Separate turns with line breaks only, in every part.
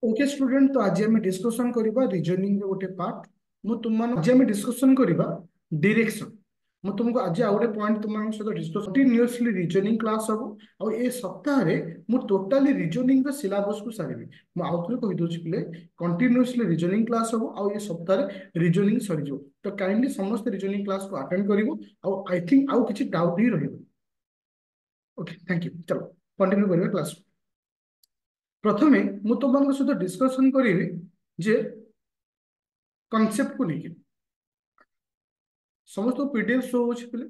Okay student, तो आज आम डिस्कसन करबा रीजनिंग रे गोटे पार्ट। मु तुम आज आम डिस्कसन करबा डायरेक्शन। मु तुमको आज आ गोटे पॉइंट तुम सहित डिस्कस कंटिन्यूअसली रीजनिंग क्लास हबो। और ए सप्ताह रे मु टोटली रीजनिंग रो सिलेबस को सारिबी। मु आउथरे कहि दोछि पिले कंटिन्यूअसली रीजनिंग क्लास हबो और ए सप्ताह रे रीजनिंग सरी जो। तो काइंडली समस्त रीजनिंग क्लास को अटेंड करिवो। और आई थिंक आउ किछि डाउट ही रहिबो। Okay, thank you. चलो कंटिन्यू करिवा क्लास। प्रथमे मु तुमମାନଙ୍କ सहित डिस्कशन करिवि जे कॉन्सेप्ट को लेके समस्त पीडीएफ शो होछि पिले,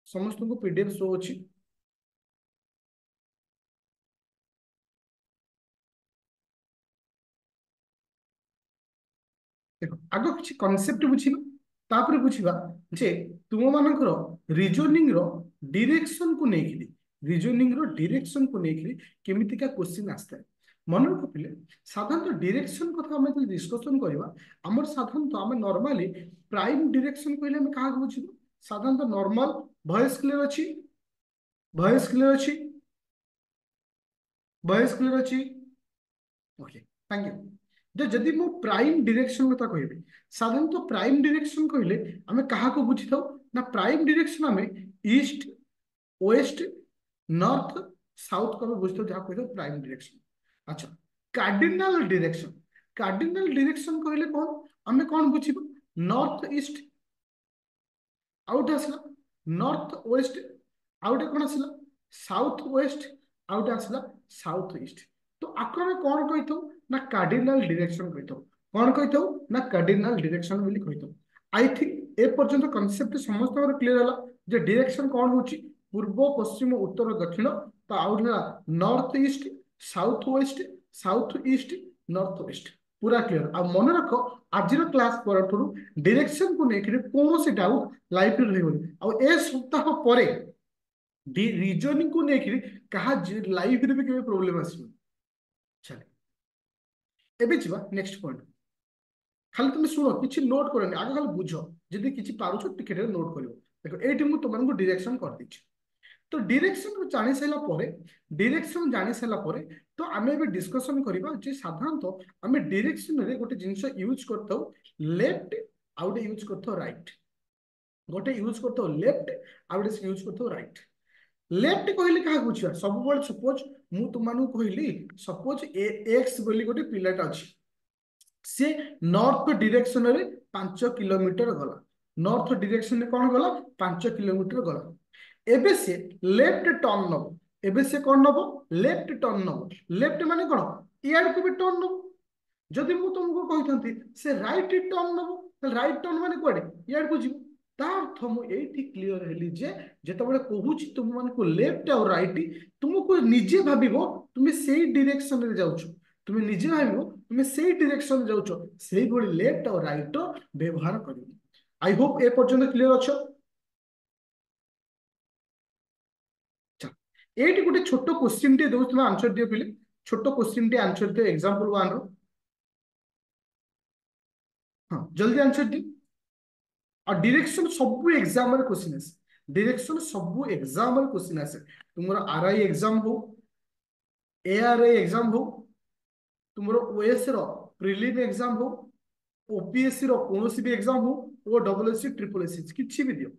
समस्त को पीडीएफ शो होछि। देखो आगो किछि कॉन्सेप्ट बुझिबा, तापर बुझिबा जे तुम मानकर रीजनिंग रो डायरेक्शन को लेके, रीजनिंग रो डायरेक्शन को लेके केमिति का क्वेश्चन आस्ता है मन रख पिले। साधारणतः डायरेक्शन कथा हम डिस्कशन करबा। हमर साधारणतः हम नॉर्मली प्राइम डायरेक्शन कहले हम काहा बुझिबो। साधारणतः नॉर्मल वॉइस क्लियर अछि, वॉइस क्लियर अछि, वॉइस क्लियर अछि। Okay, thank you. जे जदि मु प्राइम डायरेक्शन कथा कहबे, साधारणतः प्राइम डायरेक्शन कहले हमें काहा को बुझी थाउ ना, प्राइम डायरेक्शन हमें ईस्ट, वेस्ट, नॉर्थ, साउथ को बुझी थाउ, जहाँ कहते प्राइम डायरेक्शन। अच्छा, कार्डिनल डायरेक्शन, कार्डिनल डायरेक्शन कहले कौन, हमें कौन बुझिबो, नॉर्थ ईस्ट आउट आसला, नॉर्थ वेस्ट आउट कौन आसला, साउथ वेस्ट आउट आसला, साउथ ईस्ट। तो आको हमें कौन कही थाउ ना कार्डिनल डायरेक्शन कही थाउ। कौन कही थाउ ना कार्डिनल डायरेक्शन बोली कही थाउ। आई थिंक ए पर्यंत कांसेप्ट समस्त क्लियर हला जे डायरेक्शन कौन होची, पूर्व पश्चिम उत्तर दक्षिण। तो आउट हला north east, south west, south east, north west. पूरा क्लियर। आ मन रख आज क्लास पर डायरेक्शन को लेकर कौन से डाउट लाइफ रे रहबनी। आ ए सप्ताह परे रीजनिंग को लेकर कहा लाइफ रे भी केबे प्रॉब्लम आसीबो। चल एबे जिबा नेक्स्ट पॉइंट। खाली तुम शुण, किसी नोट करनी, आगे खाली बुझ, जदि किसी पारुछ टिके नोट कर। देखो ये मुझे तुमको डायरेक्शन कर दी। तो डायरेक्शन जानी सारा पर, डायरेक्शन जानी सारा पर तो आम ए डिस्कसन करबा जे साधारणतः आम डायरेक्शन रे गोटे जिनस यूज करथौ लेफ्ट, आ गोटे यूज करथौ राइट, गोटे यूज करथौ लेफ्ट, आ गोटे यूज करथौ राइट। लेफ्ट कहले क्या बुझा, सब सपोज मु तुमको कहली सपोज एक्स बोली गोटे पिलाटा अछि, से नॉर्थ डायरेक्शन रे 5 किलोमीटर गला, नॉर्थ डायरेक्शन रे कौन गला 5 किलोमीटर गला। एबे से लेफ्ट टर्न नब, एबे से कौन नब लेफ्ट टर्न नब। लेफ्ट माने कौन इयाड को भी टर्न नब। जदि मु तुमको कहिथंती से राइट टर्न नब, तो राइट टर्न माने कोडे इयाड को जीव। ता अर्थ मु एठी क्लियर हेली जे जेतबेले कहूची तुम मानको लेफ्ट और राइट, तुमको निजे भाबिबो तुम सेही डायरेक्शन रे जाउछो, तुम निजे भाबिबो तुम सेही डायरेक्शन जाउछो, सेही भली लेफ्ट और राइट व्यवहार करियो। आई होप ए पर्यंत क्लियर अछो। एटी गोटे छोट क्वेश्चन टे दउछ, तुम आंसर दियो पिले। छोट क्वेश्चन टे आंसर दियो एग्जांपल 1 रो। हां जल्दी आंसर दियो। और डायरेक्शन सब एग्जाम रे क्वेश्चन आसे, डायरेक्शन सब एग्जाम रे क्वेश्चन आसे। तुमरो आरआई एग्जाम हो, एआरआई एग्जाम हो, तुमरो ओएस रो प्रीलिम एग्जाम हो, ओपीएससी रो कोनोसी भी एग्जाम हो, ओ डबलएससी ट्रिपल एससी किछि भी दियो।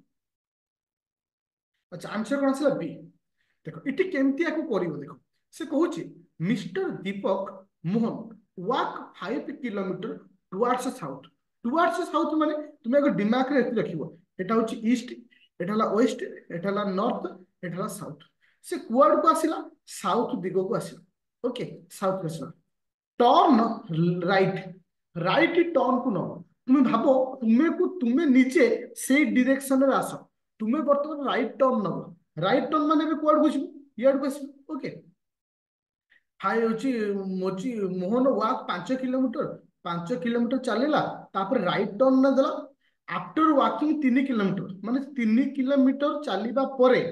अच्छा आंसर कौन आसला बी। देखो इटी केमती आको करिवो, देखो से कहूची mister Deepak Mohan walk 5 kilometre towards south. Towards south माने तुम एगो दिमाग रे रखिबो, एटा होची ईस्ट, एटा हला वेस्ट, एटा हला नॉर्थ, एटा हला साउथ। से कुआड को आसिला साउथ दिगो को आसिला। ओके साउथ को आसिला, टर्न राइट, राइट टर्न को नब। तुम भाबो तुम्हें निजे से डायरेक्शन रे आसो, तुम्हें बर्तमान राइट टर्न नब। राइट टर्न माने भी कुआड बुझिबो इयाड को आसिबो। ओके हाय होची मोची मोहन वॉक 5 किलोमीटर, 5 किलोमीटर चलेला, तापर राइट टर्न न देला। आफ्टर वॉकिंग 3 किलोमीटर माने 3 किलोमीटर चलीबा परे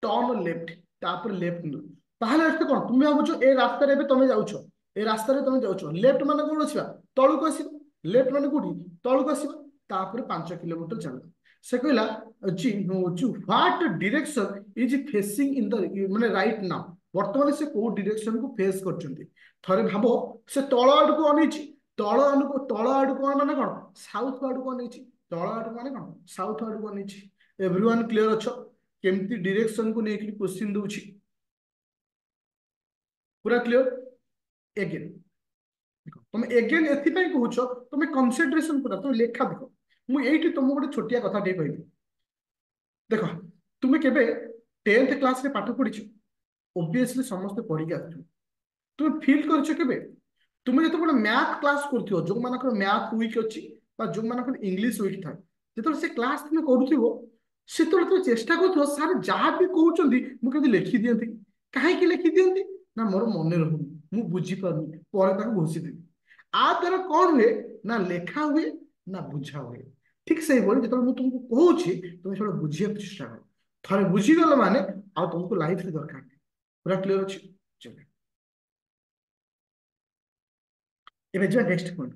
टर्न लेफ्ट, तापर लेफ्ट न। ताहले अर्थ कोन, तुम भाबुछो ए रास्ता रे तुम जाउछो, ए रास्ता रे तुम जाउछो, लेफ्ट माने कोन आसीबा तळु को आसीबा, लेफ्ट माने कोठी तळु को आसीबा, तापर 5 किलोमीटर चल। से कहला जी what direction is facing in the माने राइट नाउ। बर्तमान से कौ डायरेक्शन को फेस करछंती थरे भाबो से तळ आड़ को अनेछि तळ आड़ को माने कोन साउथ आड़ को अनेछि तळ आड़ माने कोन साउथ आड़ को अनेछि एवरीवन क्लियर अछ केमती डायरेक्शन को नेकी क्वेश्चन दोछि पूरा क्लियर एगेन तुम एगेन एथिपाई कहूछ तुम कनसेंट्रेशन पूरा तुम लेखा देख मु एठी तुमको गोटे छोटिया कथा टे कहबी देख तुम्हें केबे 10th क्लास रे पाठ पढ़िछ ओब्वियसली समस्त पढ़ी के आछु तुम फील करछ केबे तुम जब गोटे मैथ क्लास करथियो जो मानकर मैथ वीक अछि बा जो मानकर इंग्लिश वीक था जब से क्लास तुम करूथिबो से तो तुम चेष्टा करथियो सर जहाँ भी कहउचंदी मु केबे लिखि दियंती काहे कि लिखि दियंती ना मोर मन रहउनी मु बुझी पारुनी पर ताको घोषि देबी आ द्वारा कौन हुए ना लेखा हुए ना बुझा हुए ठीक से बोल जो मुझे तुमको कहूँ तुम सब बुझे चेष्टा कर थे बुझीगल माने आ तुमको लाइफ रे दरकार नहीं पूरा क्लियर अच्छे चलो एबे जो नेक्स्ट पॉइंट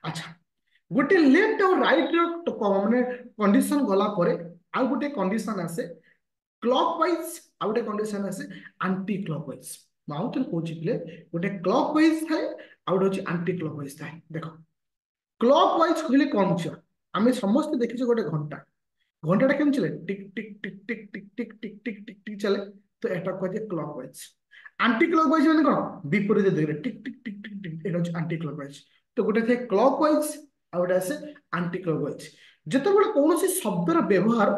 अच्छा गोटे लेफ्ट और राइट माने कंडीशन गला परे आ गोटे कंडीशन आसे क्लॉकवाइज आ गोटे कंडीशन आसे एंटी क्लॉकवाइज माउ तो कोची प्ले गोटे क्लॉकवाइज थाए आ गोटे होची एंटी क्लॉकवाइज थाए देखो क्लॉकवाइज कहले कोन छ आमे समस्त देखिछे गोटे घंटा घंटाटा केम चले टिक टिक टिक टिक टिक टिक टिक टिक टिक टिक चले तो एटा कहजे क्लॉकवाइज एंटी क्लॉकवाइज माने कोन विपरीत दिगरे टिक टिक टिक टिक टिक एटा होची एंटी क्लॉकवाइज तो गोटे थे क्लॉकवाइज आ गोटे आसे एंटी क्लॉकवाइज जेतेबेले कोनोसी शब्दर व्यवहार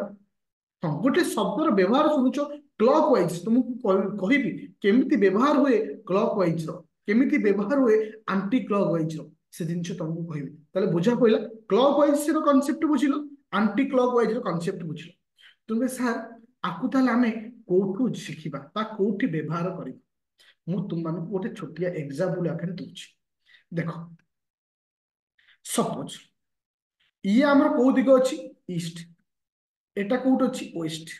हाँ गोटे शब्दर व्यवहार शुणुच क्लॉकवाइज तुमको कहबी केमिति व्यवहार हुए क्लॉकवाइज रो केमिति व्यवहार हुए एंटी क्लॉकवाइज रो से जिनछ तुमको कहबी ताले बुझा पइला क्लॉकवाइज रो कांसेप्ट बुझिलो एंटी क्लॉकवाइज रो कांसेप्ट बुझिलो तुमे सर आकु ताले आमे कोठु शिखिबा ता कोठी व्यवहार करिबा मु तुम मानको गोटे छोटिया एग्जांपल आखन दोछि देखो सपोज ये हमर को दिग अछि ईस्ट एटा कोट अछि वेस्ट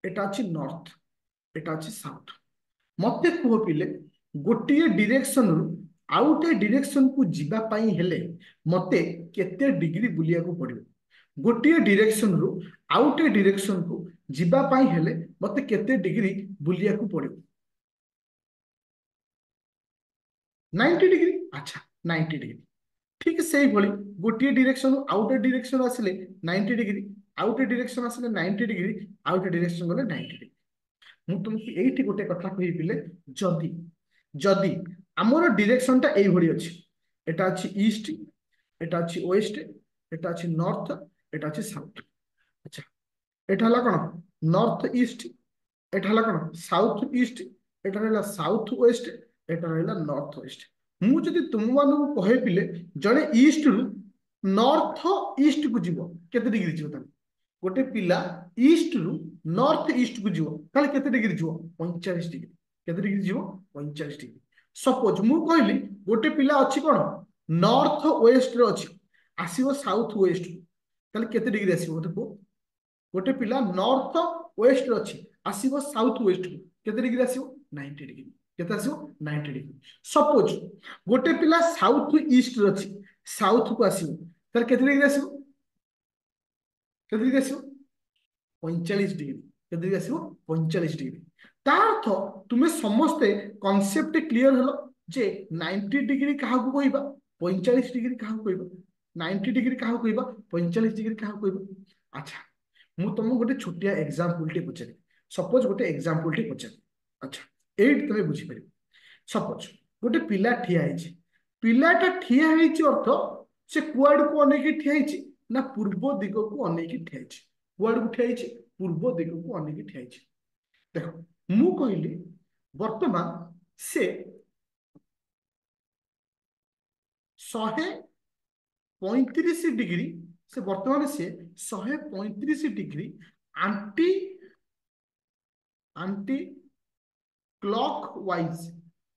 एटा अछि नॉर्थ एटा अछि साउथ मते कुह पिले गोटिए डायरेक्शन रु आउटे डायरेक्शन को जिबा पाई हेले मते केते डिग्री बुलिया को पड़िबो गोटिए डायरेक्शन रु आउटे डायरेक्शन को जिबा पाई हेले मते केते डिग्री बुलिया को पड़िबो 90 डिग्री अच्छा 90 डिग्री ठीक से भली गोटिए डायरेक्शन आउटर डायरेक्शन आसिले 90 डिग्री आउटर डायरेक्शन आसिले 90 डिग्री आउटर डायरेक्शन गले 90 डिग्री मु तुमको एठी गोटे कथा कहि पिले जदी जदी हमर डायरेक्शन टा एई भली अछि एटा अछि ईस्ट एटा अछि वेस्ट एटा अछि नॉर्थ एटा अछि साउथ अच्छा एटा हला कोन नॉर्थ ईस्ट एटा हला कोन साउथ ईस्ट एटा हला साउथ वेस्ट एटा हला नॉर्थ वेस्ट मु जदी तुम मानु कहे पिले जने ईस्ट रु नॉर्थ ईस्ट को जीवो केते डिग्री जीवो ताने गोटे पिला ईस्ट रु नॉर्थ ईस्ट को जीवो ताले केते डिग्री जीवो 45 डिग्री केते डिग्री जीवो 45 डिग्री सपोज मु कहली गोटे पिला अछि कोन नॉर्थ वेस्ट रो अछि आसीबो साउथ वेस्ट ताले केते डिग्री आसीबो देखो गोटे पिला नॉर्थ वेस्ट रो अछि आसीबो साउथ वेस्ट केते डिग्री आसीबो 90 डिग्री केते आसीबो 90 डिग्री सपोज गोटे पिला साउथ ईस्ट रो अछि साउथ को आसीबो ताले केते डिग्री आसीबो केते डिग्री आसीबो 45 डिग्री केते डिग्री आसीबो 45 डिग्री ता अर्थ तुमे समस्ते कांसेप्ट क्लियर हलो जे 90 डिग्री काहा को कहबा 45 डिग्री काहा को कहबा 90 डिग्री काहा को कहबा 45 डिग्री काहा को कहबा अच्छा मु तुमको गोटे छोटिया एग्जांपल टे पछरे सपोज गोटे एग्जांपल टे पछरे अच्छा एट तमे बुझी परिबो सपोज गोटे पिला ठिया हैछि पिलाटा ठिया हैछि अर्थ से कुआड को अनेकी ठिया हैछि ना पूर्व दिग को अनेकी ठिया हैछि कुआड को ठिया हैछि पूर्व दिग को अनेकी ठिया हैछि देखो मु कहली वर्तमान से 135 डिग्री से वर्तमान से 135 degree anti anti clockwise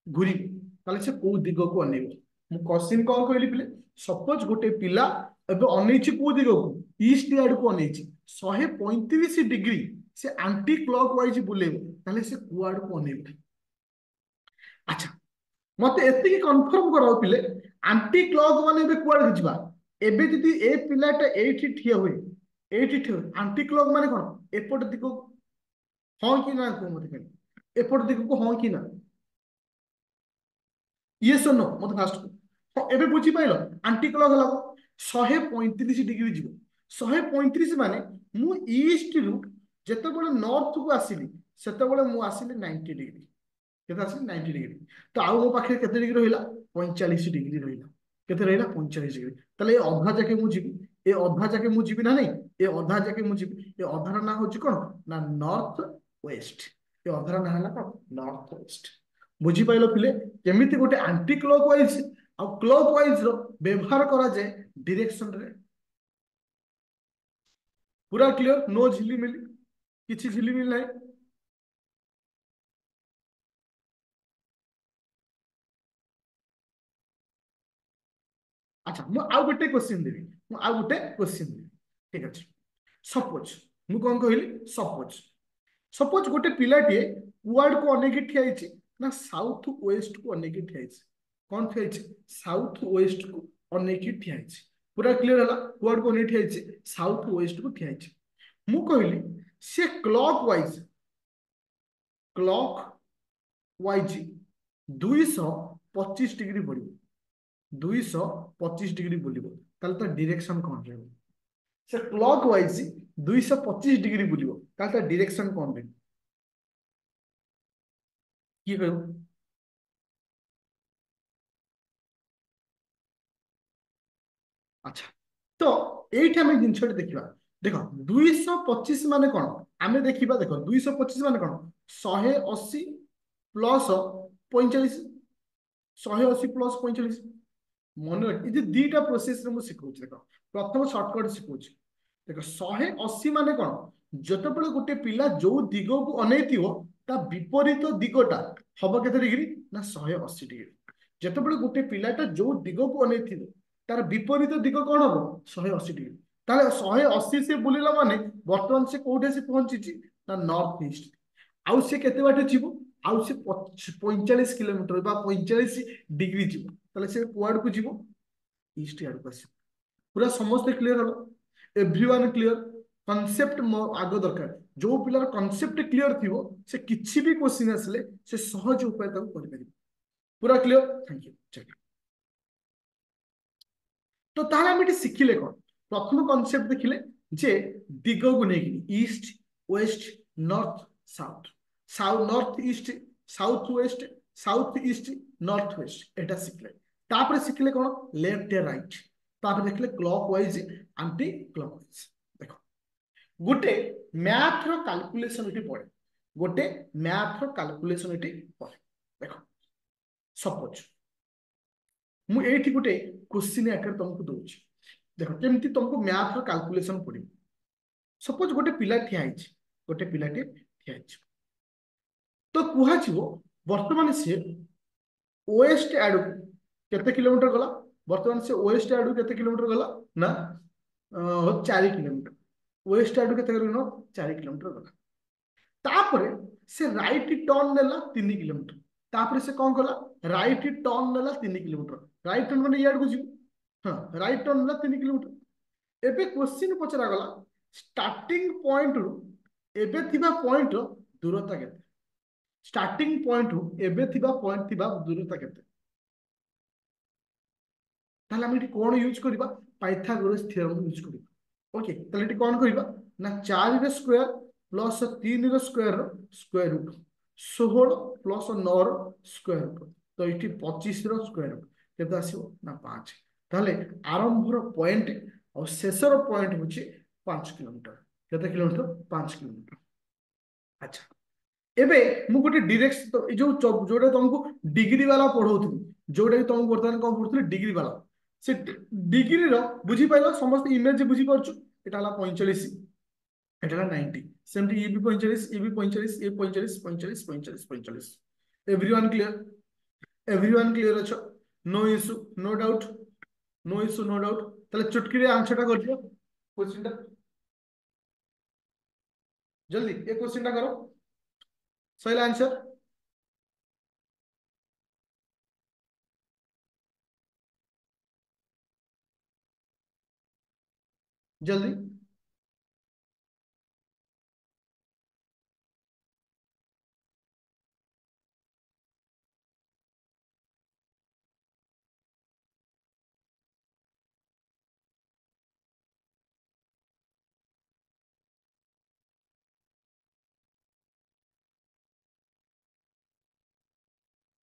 घूरी ताले से को दिग को अनेबो मु क्वेश्चन कॉल कहली पिले सपोज गोटे पिला एबे अनेछि को दिग को ईस्ट साइड को अनेछि 135 डिग्री से आंटी क्लॉक वाइज बुलेबो ताले से कुआड को अनेबो अच्छा मते एतिकी कंफर्म कराओ पिले आंटी क्लॉक माने एबे कुआड जिबा एबे जदी ए पिलाटा एठी ठिया हुए एठी ठिया आंटी क्लॉक माने कोन एपट दिगो हां कि ना को मते कहली एपट दिग को हाँ कि ना ये सो नो मत फास्ट हाँ एबे बुझी पाइल आंटी क्लॉक हला 135 डिग्री जीव 135 माने मु ईस्ट रु जेतेबेले नॉर्थ को आसिली सेतेबेले मु आसिली 90 डिग्री केते आसिली 90 डिग्री तो आउ मो पाखे केते डिग्री रहिला 45 डिग्री रहिला केते रहिला 45 डिग्री ताले ए अधा जाके मु जीवी ए अधा जाके मु जीवी ना नहीं ए अधा जाके मु जीवी ए अधार ना होची कोन ना नॉर्थ वेस्ट ए अधार ना हला कोन नॉर्थ वेस्ट बुझी पाइलो पिले केमिति गोटे आंटी क्लॉकवाइज और क्लॉकवाइज रो व्यवहार करा जाए डायरेक्शन रे पूरा क्लियर नो झिलीमिली किछि झिलीमिली नहीं अच्छा मु आउ गोटे क्वेश्चन देबी मु आउ गोटे क्वेश्चन देबी ठीक अछि सपोज मु कोन कहली सपोज सपोज गोटे पिलाटीए कुआड को अनेक ठिया होइछि ना साउथ वेस्ट को अनेक ठिया होइछि कौन ठिया होइछि साउथ वेस्ट को अनेक ठिया होइछि पूरा क्लियर हला कुआड को अनेक ठिया होइछि साउथ वेस्ट को ठिया होइछि मु कहली से क्लॉक वाइज 225 डिग्री बढ़िबो 225 डिग्री बुलिबो ताले तो डायरेक्शन कौन रहबो से क्लॉक वाइज 225 डिग्री बुलिबो ताले तो डायरेक्शन कौन रहबो की कहू अच्छा तो এইটা আমি জিনিসটা দেখিবা দেখো 225 মানে কোন আমি দেখিবা দেখো 225 মানে কোন 180 প্লস 45 180 প্লস 45 মনে রাখ এই যে দুইটা প্রসেস রে মু শিখাউছি দেখো প্রথম শর্টকট শিখাউছি দেখো 180 মানে কোন যেতବେଳେ গোটে পিলা ଯୋଉ ଦିଗକୁ ଅନେଇଥିବ ତା ବିପରୀତ ଦିଗଟା ହବ କେତେ ଡିଗ୍ରୀ ନା 180 ଡିଗ୍ରୀ ଯେତେବେଳେ ଗୋଟେ ପିଲାଟା ଯୋଉ ଦିଗକୁ ଅନେଇଥିବ ତାର ବିପରୀତ ଦିଗ କଣ ହବ 180 ଡିଗ୍ରୀ ତାହେଲେ 180 ସେ ବୁଲିଲା ମାନେ ବର୍ତ୍ତମାନ ସେ କୋଉଠି ଆସି ପହଞ୍ଚିଛି ନା ନର୍ଥ ଇଷ୍ଟ ଆଉ ସେ କେତେ ବାଟ ଯିବ ଆଉ ସେ 45 କିଲୋମିଟର ବା 45 डिग्री ଯିବ ତାହେଲେ ସେ କୁଆଡକୁ ଯିବ ଇଷ୍ଟ ଆଡକୁ ଆସିବ पूरा समस्त clear hello everyone clear concept आग दरकार जो पिलार कॉन्सेप्ट क्लियर थी से किसी भी क्वेश्चन आसले से सहज उपाय कर पार पूरा क्लियर थैंक यू चलिए तो ताहले हम शिखिले कौन प्रथम कॉन्सेप्ट देखिले जे दिग को नहीं east west north south south north east south east north west एटा शिखले तापर शिखले कौन लेफ्ट या राइट तापर देखले clock wise anti clock wise देखो गोटे मैथ रो कैलकुलेशन इटी पड़े गोटे मैथ रो कैलकुलेशन इटी पड़े देखो सपोज मु एठी गोटे क्वेश्चन आकर तुमको दूची देखो केमती तुमको मैथ रो कैलकुलेशन पड़ी सपोज गोटे पिला ठिया हिच गोटे पिलाटे ठिया हिच तो कुहा छिवो वर्तमान से वेस्ट आडू केते किलोमीटर गला वर्तमान से वेस्ट आडू केते किलोमीटर गला ना 4 किलोमीटर वेस्ट आडू केते गला 4 किलोमीटर गला तापरे से राइट टर्न नेला 3 किलोमीटर तापरे से कौन कला राइट टर्न नेला 3 किलोमीटर राइट टर्न माने याड को जीव हाँ राइट टर्न नेला 3 किलोमीटर एबे क्वेश्चन पचरा गला स्टार्टिंग पॉइंट रु एबे थिबा पॉइंट रो दूरता केते स्टार्टिंग पॉइंट रु एबे थिबा पॉइंट थिबा दूरता केते ताहले हम एठी कोन यूज करबा पाइथागोरस थ्योरम यूज करबा ओके ताहले एठी कोन करबा ना 4 रे स्क्वायर प्लस 3 रे स्क्वायर रूट 16 प्लस 9 रो स्क्वायर रूट तो एठी 25 रो स्क्वायर रूट केते आसीबो ना 5 ताहले आरंभ रो पॉइंट और शेष रो पॉइंट होची 5 किलोमीटर केते किलोमीटर 5 किलोमीटर अच्छा एबे मु गोटे डायरेक्ट तो जो जोटा तुमको डिग्री वाला पढ़ौथि जोटा तुमको बर्तमान कौन पढ़ुथि डिग्री वाला से डिग्री रो बुझी पाइलो समस्त इमेज बुझी परछु एटा हला 45 एटा हला 90 सेमटी ये भी 45 ये भी 45 ये 45 45 45 45 एवरीवन क्लियर अच्छा no issue no doubt no issue no doubt ताले चुटकी रे आंसर टा कर दियो क्वेश्चन टा जल्दी ये क्वेश्चन टा करो सही आंसर जल्दी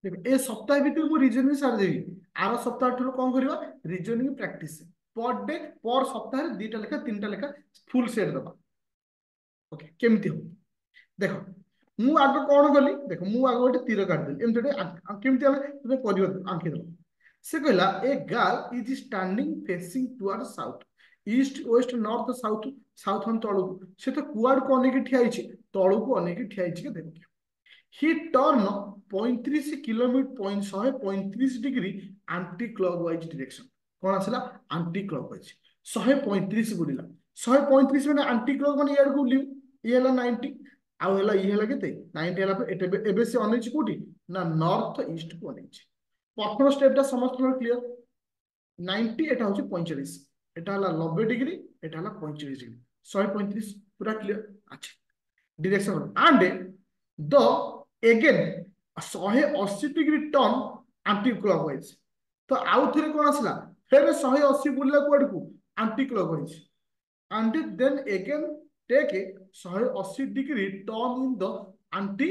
देखो ए सप्ताह भीतर मु रीजनिंग सारी देवी आर सप्ताह ठार कौन करवा रीजनिंग प्रैक्टिस पर डे पर सप्ताह दुईटा लेखा तीन टा लेखा फुल सेट दबा ओके केमती हो देखो मु आग कौन कली देखो मु आग गोटे तीर काटिदेली एमती गोटे केमती हमें तुम कर आंकी दब से कहला a girl is standing facing toward south east west north south south हम तलू से तो कुआड को अनेक ठिया तलू को अनेक ठिया देखिए हि turn 35 kilometre 135 degree aunty clockwise direction कौन आसला आंटी क्लॉकवाइज 135 बुलिला 135 माने आंटी क्लॉक माने यार को लिव ये हला 90 आउ हला ये हला केते 90 हला पे एबे से अनेछि कोठी ना नॉर्थ ईस्ट को अनेछि प्रथम स्टेपटा समस्त क्लियर 90 एटा होछि 45 एटा हला 90 डिग्री एटा हला 45 डिग्री 135 पूरा क्लियर अच्छा direction and the again 180 degree turn anti clockwise तो आउ थे कौन आसला फिर 180 बुलला कुआड को anti clockwise and then again take a 180 degree turn in the anti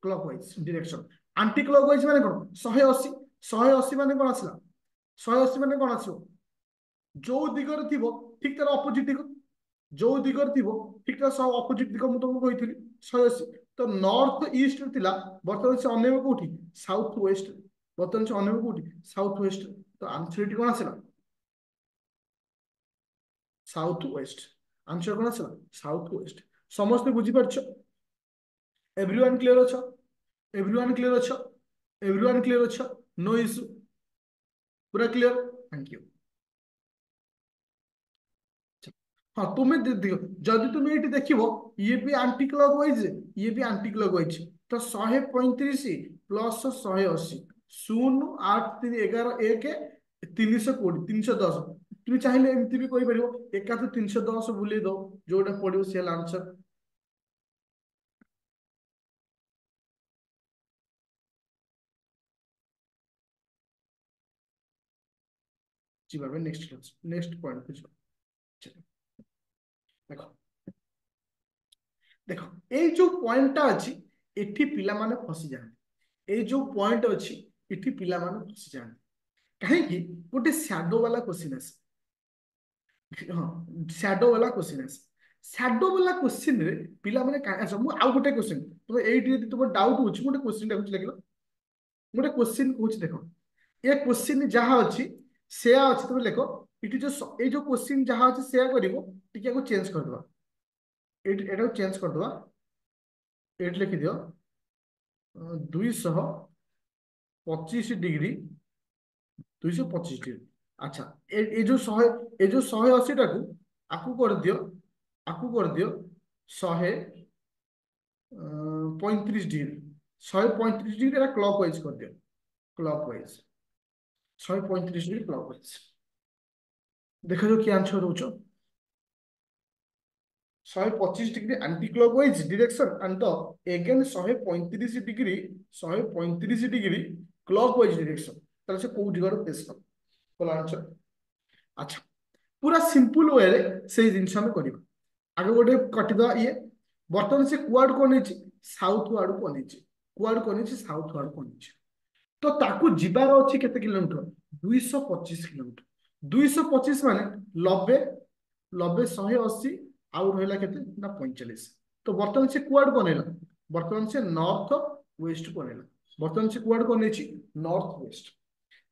clockwise direction anti clockwise माने कौन 180 180 माने कौन आसला 180 माने कौन आसो जो दिगरे थिबो ठीक तार ऑपोजिट दिग जो दिगरे थिबो ठीक तार सब ऑपोजिट दिग मु तुमको कहिथिली 180 तो नॉर्थ ईस्ट थिला वर्तमान से अनेक कोठी साउथ वेस्ट वर्तमान से अनेक कोठी साउथ वेस्ट तो आंसर कौन आसला साउथ वेस्ट आंसर कौन आसला साउथ वेस्ट समस्त बुझी पारछ एवरीवन क्लियर अछ एवरीवन क्लियर अछ एवरीवन क्लियर अछ नो इशू पूरा क्लियर थैंक यू हाँ तुम्हें दियो जदि तुम्हें ये देखो ये भी आंटी क्लॉकवाइज ये भी आंटी क्लॉकवाइज तो 135 प्लस 180 शून्य 8 3 11 1 320 310 तुम्हें चाहिए एमती भी कहीपर एका तो 310 बुले दो जोटा पड़ो सी आंसर जी नेक्स्ट नेक्स्ट पॉइंट पे चलो देखो देखो ये जो पॉइंटटा अच्छी एठी पिला माने फसी जाते ये जो पॉइंट अच्छी एठी पिला माने फसी जाते कहीं गोटे सैडो वाला क्वेश्चन आसे हाँ सैडो वाला क्वेश्चन आसे सैडो वाला क्वेश्चन रे पिला माने अच्छा मु आउ गोटे क्वेश्चन तुम एठी यदि तुम डाउट होछि गोटे क्वेश्चन डाउट लगिलो गोटे क्वेश्चन कहूछि देखो ये क्वेश्चन जहाँ अच्छी सेया अच्छी तुम देखो इटी जो ये जो क्वेश्चन जहाँ अच्छी सेया करिवो टिके को चेंज कर दवा एटा चेंज कर दवा एट लिखि दियो 225 डिग्री 225 डिग्री अच्छा ए जो 180 टाकू आकू कर दियो आकू कर दियो 135 डिग्री 135 डिग्री क्लॉक वाइज कर दियो clock wise 135 degree clock wise देखा जो कि आंसर हो 125 degree aunty clockwise direction and the again 135 degree 135 degree clockwise direction ताले से को दिगरो फेस कर बोला आंसर अच्छा पूरा सिंपल वे रे से जिंस हम करिबा आगे गोटे कटिदा ये बर्तमान से कुआड को नेछि साउथ वार्ड को नेछि कुआड को नेछि साउथ वार्ड को नेछि तो ताकू जिबार अछि केते किलोमीटर 225 किलोमीटर 225 माने 90 90 180 आउ रहिला केते ना 45 तो बर्तमान से कुआड को नेला बर्तमान से नॉर्थ वेस्ट को नेला बर्तमान से कुआड को नेछि नॉर्थ वेस्ट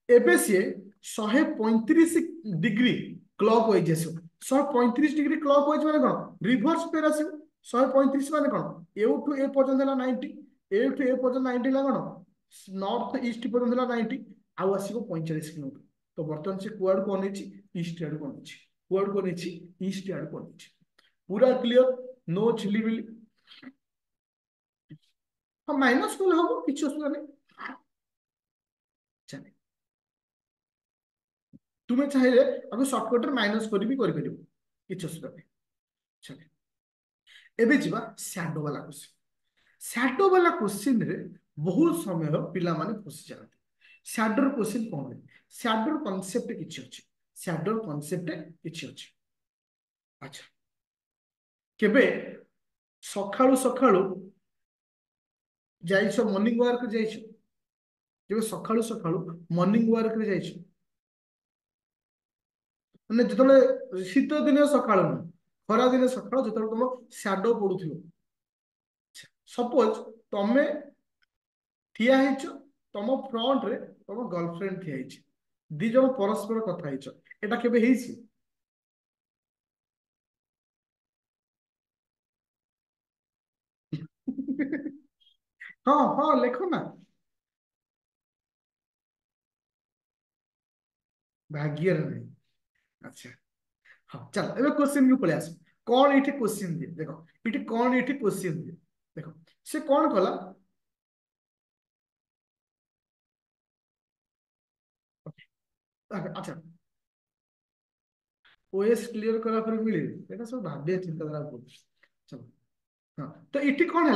एबे से 135 डिग्री क्लॉक वाइज आसो 135 डिग्री क्लॉक वाइज माने कोन रिवर्स पेर आसो 135 माने कोन एउठु ए पर्यंत हला 90 एउठु ए पर्यंत 90 ला कोन नॉर्थ ईस्ट पर्यंत हला 90 आउ आसीबो 45 किलोमीटर तो बर्तमान से कुआड को नेछि ईस्ट आड़ को नेछि कुआड को नेछि ईस्ट आड़ को नेछि पूरा क्लियर नो छिलिबिली हाँ माइनस कल हम किसी असुविधा नहीं चले तुम्हें चाहिए अगर सर्टकट माइनस कर भी करियो किसी असुविधा नहीं चले एबे जीवा शैडो वाला क्वेश्चन शैडो वाला क्वेश्चन रे बहुत समय पिला माने फसी जाते शैडो क्वेश्चन कौन है शैडो कांसेप्ट किछि अछि शैडो कांसेप्ट किछि अछि अच्छा केबे सखाळु सखाळु जाइछ मॉर्निंग वॉक जाइछ जेबे सकाळू सकाळू मॉर्निंग वॉक रे जाइछ माने जतले शीत दिन सकाळू खरा दिन सकाळू जतले तुम शैडो पडुथियो सपोज तमे ठिया ହେଇଛ ତମ ଫ୍ରଣ୍ଟ ରେ ତମ गर्लफ्रेंड ଠିଆ ହେଇଛି ଦି ଜଣ ପରସ୍ପର କଥା ହେଇଛ ଏଟା କେବେ ହେଇଛି हाँ हाँ लेखो ना भाग्य नहीं अच्छा हाँ चल एबे क्वेश्चन को पळे आस कौन एठी क्वेश्चन दिए देखो एठी कौन एठी क्वेश्चन दिए देखो से कौन कला अच्छा ओएस क्लियर करा पर मिले एटा सब भाग्य चिंताधारा बोल चलो हाँ तो इटी कौन है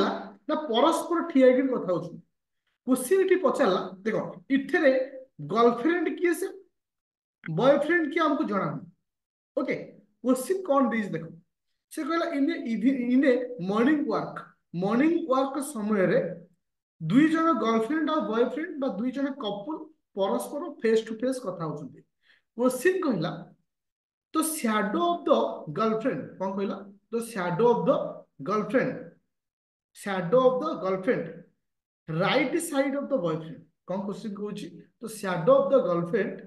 ना परस्पर ठिया ହେଇକି କଥା ହଉଛୁ क्वेश्चन इटी पचारला देखो इथरे गर्लफ्रेंड किए से बॉयफ्रेंड किए हमको जଣା ओके क्वेश्चन कौन देइस देखो से कहला इन ए मॉर्निंग वॉक समय रे दुई जन गर्लफ्रेंड और बॉयफ्रेंड बा दुई जन कपल परस्पर फेस टू फेस कथा होचंती क्वेश्चन कहला तो शैडो ऑफ द गर्लफ्रेंड कौन कहला तो shadow of the girlfriend right side of the boyfriend कौन क्वेश्चन कहूची तो shadow of the girlfriend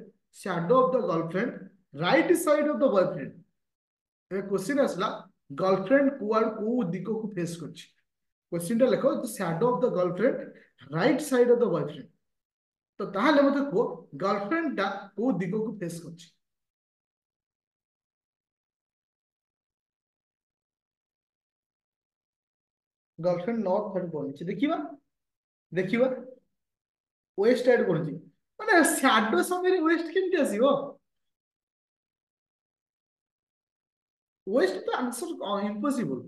right side of the boyfriend question आसला गर्लफ्रेंड कुआड को दिगो को फेस करछि क्वेश्चन टा लिखो the shadow of the girlfriend right side of the boyfriend तो ताहले मते को गर्लफ्रेंड टा को दिगो को फेस करछि गर्लफ्रेंड नॉर्थ साइड कोन देखिबा देखिबा वेस्ट साइड कोन माने शैडो समय वेस्ट केमति आसीबो वेस्ट तो answer impossible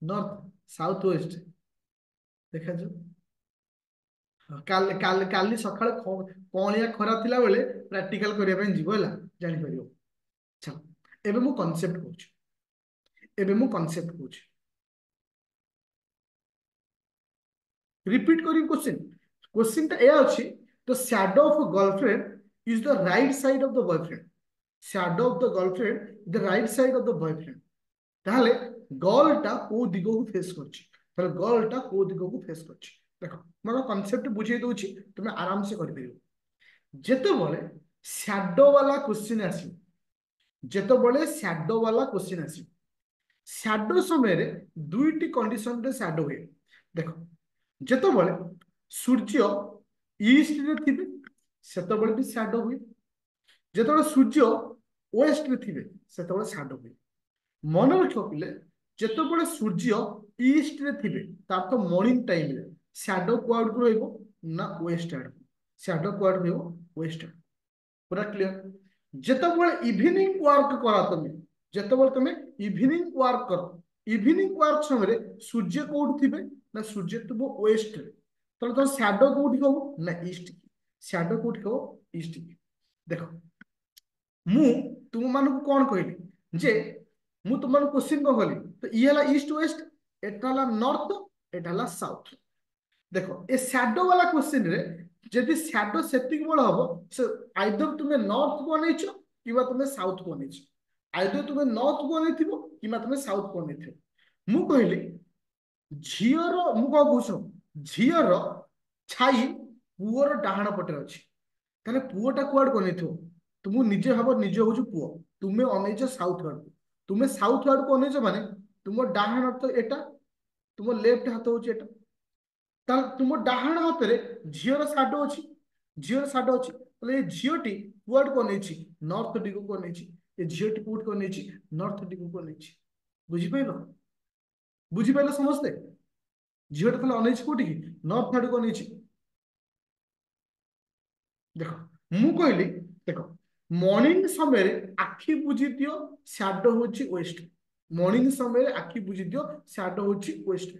north south west देखा जो काल काल काली सकाळ कोणिया खरा थिला बेले प्रैक्टिकल करिया पे जीवो हला जानि परियो चल एबे मु कॉन्सेप्ट पूछ रिपीट करी क्वेश्चन ता ए अछि the shadow of girlfriend is the right side of the boyfriend shadow of the girlfriend the right side of the boyfriend ताहले गर्ल टा को दिगो को फेस करछि ताहले गर्ल टा को दिगो को फेस करछि देखो मोर कांसेप्ट बुझे दोछि तुमे आराम से कर परियो जेते बोले शैडो वाला क्वेश्चन आसी जेते बोले शैडो वाला क्वेश्चन आसी शैडो समय रे दुईटी कंडीशन रे शैडो हुए देखो जेते बोले सूर्य ईस्ट रे थिबे सेते बोले भी शैडो हुए जेते बोले सूर्य वेस्ट रे थिबे सेते बोले शैडो हुए मन रख पिले जेतेबेले सूर्य ईस्ट रे थिबे तार तो मॉर्निंग टाइम रे शैडो क्वाड को रहइबो ना वेस्ट आड शैडो क्वाड रहइबो वेस्ट आड पूरा क्लियर जेतेबेले इवनिंग वर्क करा तमे जेतेबेले तमे इवनिंग वर्क कर इवनिंग वर्क समय रे सूर्य कोड थिबे ना सूर्य तो वेस्ट रे तो शैडो कोड हो ना ईस्ट शैडो कोड हो ईस्ट देखो मु तुम मानक कौन कहली जे मु तुम क्वेश्चन कौन कली तो ये ईस्ट वेस्ट एटा नॉर्थ एटा साउथ देखो ए शैडो वाला क्वेश्चन रे जदि शैडो सेतिक बड़ हबो से आइदर तुमे नॉर्थ को अनेइछो किबा तुमे साउथ को अनेइछो आइदर तुमे नॉर्थ को अनेइथिबो किबा तुमे साउथ को अनेइथिबो मु कहली झियर मु को बुझो झियर छाई पुअर डाहाण पटे अछि ताले पुअटा कुआड को अनेइथिबो तुम निजे भाव निजे होछु पुओ तुमे अनेइछो साउथ आड़ तुम्हें साउथ आड़ को अनेइछो माने तुम डाहाण हाथ एटा तुम लेफ्ट हाथ होची एटा ताल तुम डाहाण हाथ रे झियर साडो अछि झियर साडो अछि तले ए झियोटी कुआड को अनेइछि नॉर्थ दिगो को अनेइछि ए झियोटी कुआड को अनेइछि नॉर्थ दिगो को अनेइछि बुझि पाइलो समझते झियोटी तले अनेइछि कोठी की नॉर्थ आड़ को अनेइछि देखो मु कहली देखो मॉर्निंग समय आखि बुझी दियो शैडो होची वेस्ट मॉर्निंग समय आखि बुझी दियो शैडो होची वेस्ट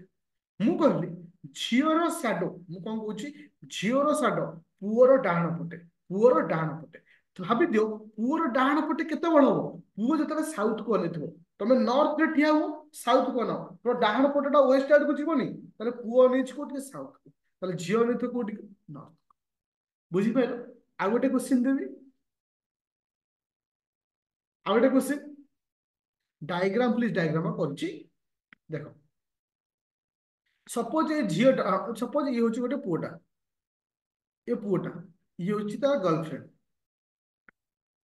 मु कहली झियोर शैडो मु कोन कहूची झियोर शैडो पुअर डाहाण पटे तो भाबी दियो पुअर डाहाण पटे केते बळ हो पुओ जतले साउथ को अनेथिबो तमे नॉर्थ रे ठिया हो साउथ कोन तो डाहाण पटटा वेस्ट आड़ को जीवनी ताले पुओ अनेछि कोठी साउथ को ताले झियो अनेछि कोठी नॉर्थ बुझी पाइलो आ गोटे क्वेश्चन देबी आ गोटे क्वेश्चन डायग्राम प्लीज डायग्राम करछि देखो सपोज ए झियो सपोज ये होछि गोटे पुओटा ये पुओटा ये होछि तार गर्लफ्रेंड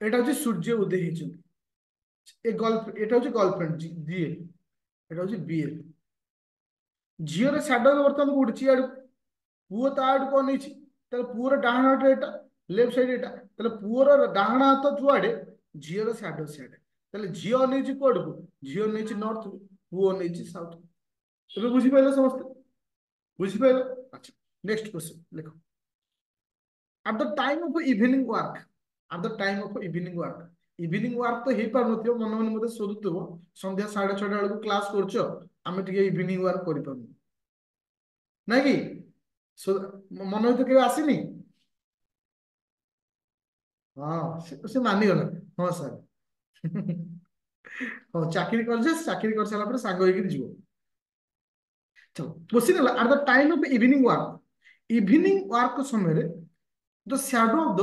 एटा होछि सूर्य उदय हिचुन ए गर्ल एटा होछि गर्लफ्रेंड जी एटा होछि बीएल झियोर साडो बर्तमान कोठी आड़ पुओ ता आड़ को नहीं ताले पुओर डाहाण हाथ एटा लेफ्ट साइड एटा ताले पुओर डाहाण हाथ जुआडे झियोर साडो सियाडे ताले झियो नहीं कोड को झियो नहीं नॉर्थ पुओ नहीं साउथ तबे बुझी पाइलो समस्त बुझी पाइलो अच्छा नेक्स्ट क्वेश्चन लिखो at the time of evening work at the time of evening work तो हे पार नथियो मन मन मते सोदुतबो संध्या 6:30 बेलू क्लास करछो आमे टिके इवनिंग वर्क करि पाबु ना कि मन तो केबे आसीनी हाँ से मानी गला हाँ सर हाँ चाकरी कर सारा पर सांग होइकि जीवो चलो क्वेश्चन हला at the time of evening work समय रे द शैडो ऑफ द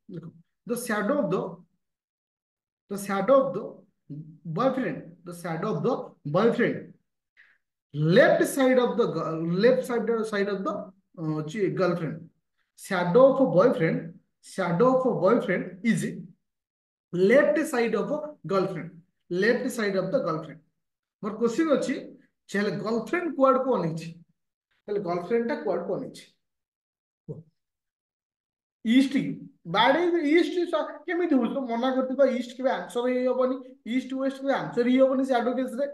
देखो the shadow of the shadow of the boyfriend the shadow of the boyfriend left side of the girlfriend shadow of a boyfriend is left side of a girlfriend left side of the girlfriend more question अछि चले girlfriend कुआड को अनेछि चले girlfriend टा कुआड को अनेछि east बाडे east केमिति हो मना करथिबा ईस्ट के आंसर ही होबनी ईस्ट वेस्ट के आंसर ही होबनी शैडो केस रे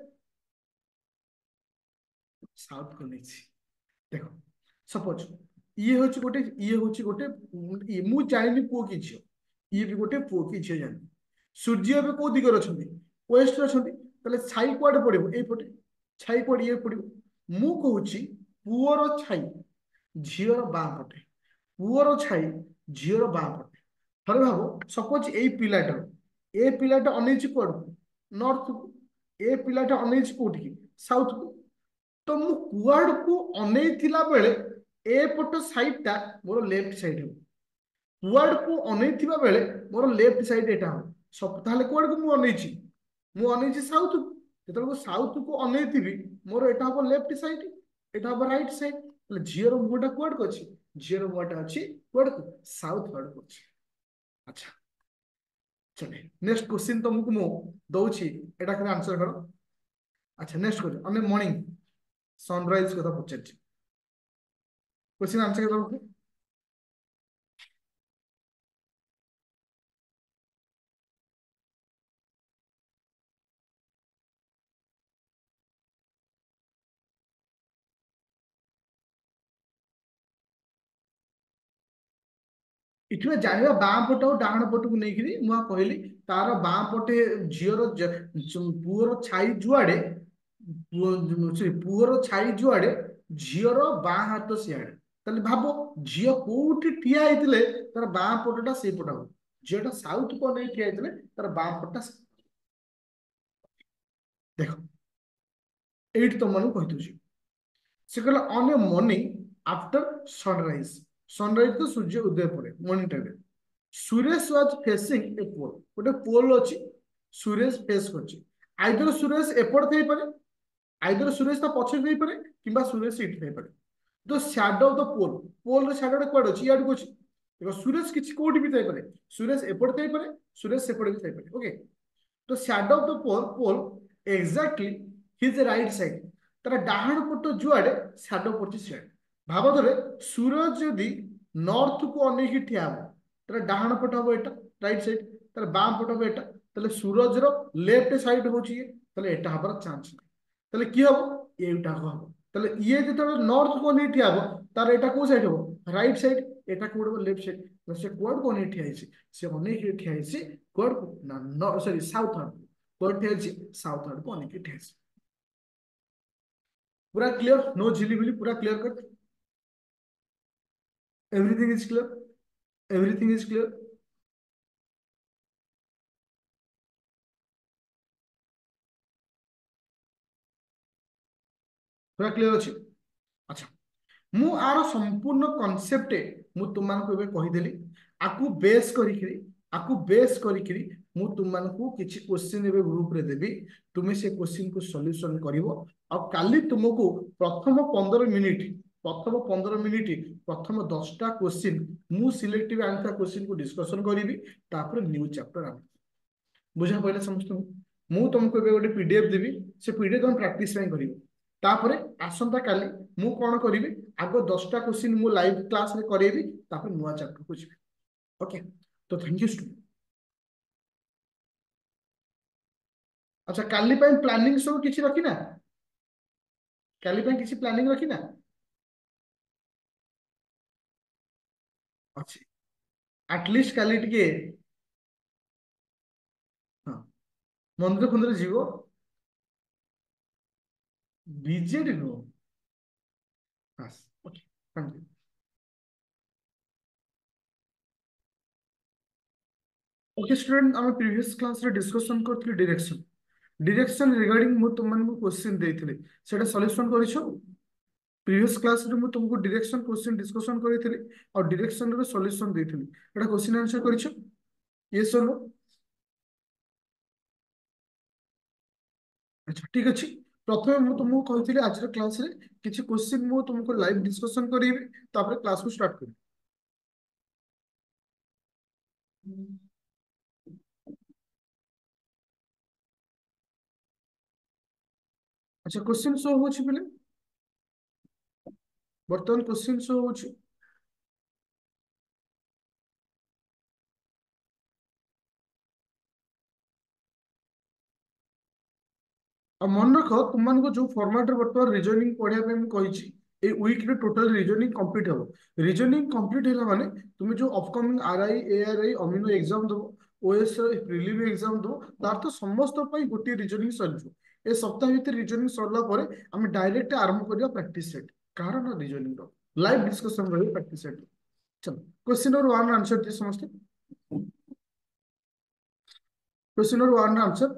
साउथ को नेछि देखो सपोज ये होची गोटे मु जानिनी पुओ कि झियो ये भी गोटे पुओ कि झियो जानि सूर्य भी को दिगर अछंती वेस्ट अछंती तले छाई कुआडे पडिबो एई पटे छाई कुआडे ये पडिबो मु कहूची पुओर छाई झियोर बां पटे पुओर छाई झियोर बां पटे थरे भाबो सपोज एई पिलाटा अनेछि कुआड नॉर्थ को ए पिलाटा अनेछि कोठी साउथ को तो मु कुआड को अनेइ थिला बेले ए पट साइड टा मोर लेफ्ट साइड हो कुआड को अनेइ थिबा बेले मोर लेफ्ट साइड एटा हो सब ताले कुआड को मु अनेइछि साउथ को जेतल को साउथ को अनेइ थिबी मोर एटा हो लेफ्ट साइड एटा हो राइट साइड तले जियर मुटा कुआड को अछि जियर मुटा अछि कुआड को साउथ वार्ड को अछि अच्छा चले नेक्स्ट क्वेश्चन तुमको मु दउछि एटा के आंसर करो अच्छा नेक्स्ट क्वेश्चन अने मॉर्निंग सनराइज कथा पछछि क्वेश्चन आंसर करो इठिबे जानिबा बाँ पट और डाहाण पट को नेकिरी मुआ कहली तार बाँ पटे झियर पुअर छाई जुआडे पुअर छाई जुआडे झियर बाँ हाथ सियाडे ताले भाबो झियो कोउठी ठिया हेतिले तार बाँ पटटा से पटा हो झियोटा साउथ को नै ठिया हेतिले तार बाँ पटटा देखो एट तो मन कहि दउची से कहला on a morning after sunrise sunrise तो सूर्य उदय पड़े morning time Suresh was facing a pole गोटे पोल अछि सुरेश फेस करछि आइदर सुरेश एपट थई पारे आइदर सुरेश ता पछे थई पारे किबा सुरेश इट थई पारे द शैडो ऑफ द पोल पोल रे शैडो कोड अछि याड को अछि देखो सुरेश किछि कोठी भी थई पारे सुरेश एपट थई पारे सुरेश सेपट भी थई पारे ओके तो shadow of the pole exactly his right side तार डाहाण पट जुआडे शैडो पड़छि सियाडे भाव धरे सूरज यदि नॉर्थ को अनेकी ठिया हो तार डाहाण पट हम एटा राइट साइड तार बाम पट हम एटा ताले सूरज रो लेफ्ट साइड होची ये ताले एटा हबर चांस नहीं ताले की हबो एटा को हबो ताले ये जेतो नॉर्थ को नहीं ठिया हो तार एटा को साइड हो राइट साइड एटा को लेफ्ट साइड तो से कोड को नहीं ठिया हिसी से अनेक ठिया हिसी कोड को ना सॉरी साउथ हार्ड कोड ठिया हिसी साउथ हार्ड को अनेक ठिया हिसी पूरा क्लियर नो झिलीमिली पूरा क्लियर कर everything is clear everything is clear पूरा क्लियर अच्छे। अच्छा, मु आर संपूर्ण कॉन्सेप्ट मु तुमको एबे कहिदेली। आकु बेस करिकरी मु तुमको किछि क्वेश्चन एबे ग्रुप रे देबी। तुमे से क्वेश्चन को सॉल्यूशन करिवो। और काली तुमको प्रथम 15 मिनिट, प्रथम 10टा क्वेश्चन मु सिलेक्टिव आंसर क्वेश्चन को डिस्कशन करिवि। तापर न्यू चैप्टर आ बुझा पड़े समस्त। मु तुमको एबे गोटे पीडीएफ देबी। से पीडीएफ तुम प्रैक्टिस करिवो। तापर आसंता काली मु कौन करी, आग 10टा क्वेश्चन मु लाइव क्लास रे करेबी। तापर नुआ चैप्टर को जी। ओके, तो थैंक यू स्टूडेंट। अच्छा, काली प्लानिंग सब किसी रखी ना? काली किसी प्लानिंग रखी ना? अच्छे, एटलिस्ट काली टिके हाँ मंदिर फंदिर जीव। BJD no. हाँ, okay, thank you. Okay student, आम प्रीवियस क्लास रे डिस्कशन करथि डायरेक्शन। डायरेक्शन रिगार्डिंग मु तुम मन को क्वेश्चन देइथिले, सेटा सॉल्यूशन करिसो। प्रीवियस क्लास रे मु तुमको डायरेक्शन क्वेश्चन डिस्कशन करिथिले और डायरेक्शन रे सॉल्यूशन देइथिले। एटा क्वेश्चन आंसर करिसो? यस और नो? अच्छा, ठीक अछि। प्रथमे मु तुमको कहिथिले आज रे क्लास रे किछि क्वेश्चन मु तुमको लाइव डिस्कशन करिबि। तापर क्लास को स्टार्ट करिबि। अच्छा, क्वेश्चन शो होछि बिले? वर्तमान क्वेश्चन शो होछि। और मन रख तुमको जो फॉर्मेट बर्तमान रिजनिंग पढ़िया पे कही वीक रे टोटल रिजनिंग कंप्लीट हो। रिजनिंग कंप्लीट है माने तुम जो upcoming RI ARY amino exam दो, ओएस प्रिलिम एग्जाम दो, तार तो समस्त पर गोटे रिजनिंग सर ए सप्ताह भीतर रिजनिंग सरला पर आम डायरेक्ट आरंभ करवा प्रैक्टिस सेट कहार ना रिजनिंग लाइव डिस्कशन रही प्रैक्टिस सेट। चलो, क्वेश्चन नंबर 1 आंसर दिए समस्त। Question number 1 answer.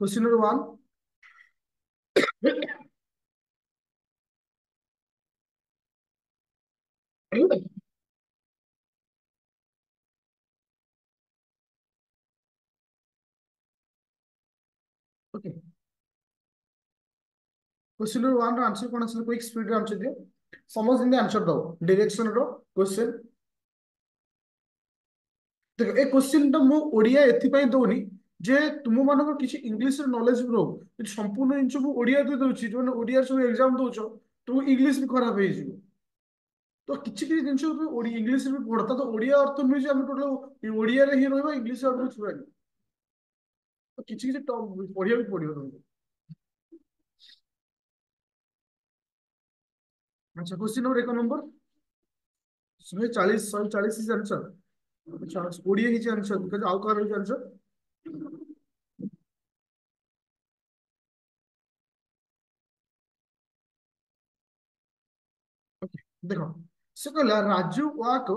Question number 1। Okay, question number 1 answer कौन आंसर क्विक स्पीड आंसर दियो। समझ जल्दी आंसर दो डायरेक्शन रो क्वेश्चन। देखो ए क्वेश्चन टा मु ओडिया एथि दौनी जे तुम मान किसी इंग्लिश नॉलेज रो संपूर्ण जिन मु ओडिया दे दूची जो ओडिया सब एग्जाम दउछ तो इंग्लिश भी खराब हो जिवो। तो किछि किछि जिन इंग्लिश भी पढ़ता तो ओडिया अर्थ नुहे जे हम टोटल ओडिया रे ही रहबा इंग्लिश अर्थ छुआनी। तो किछि किछि पढ़िया भी पड़ियो तुमको। अच्छा, क्वेश्चन नंबर 1 नंबर 140 140 आंसर। अच्छा, 20 ही आंसर आउ कार आंसर। देख, से कहला राजू वाक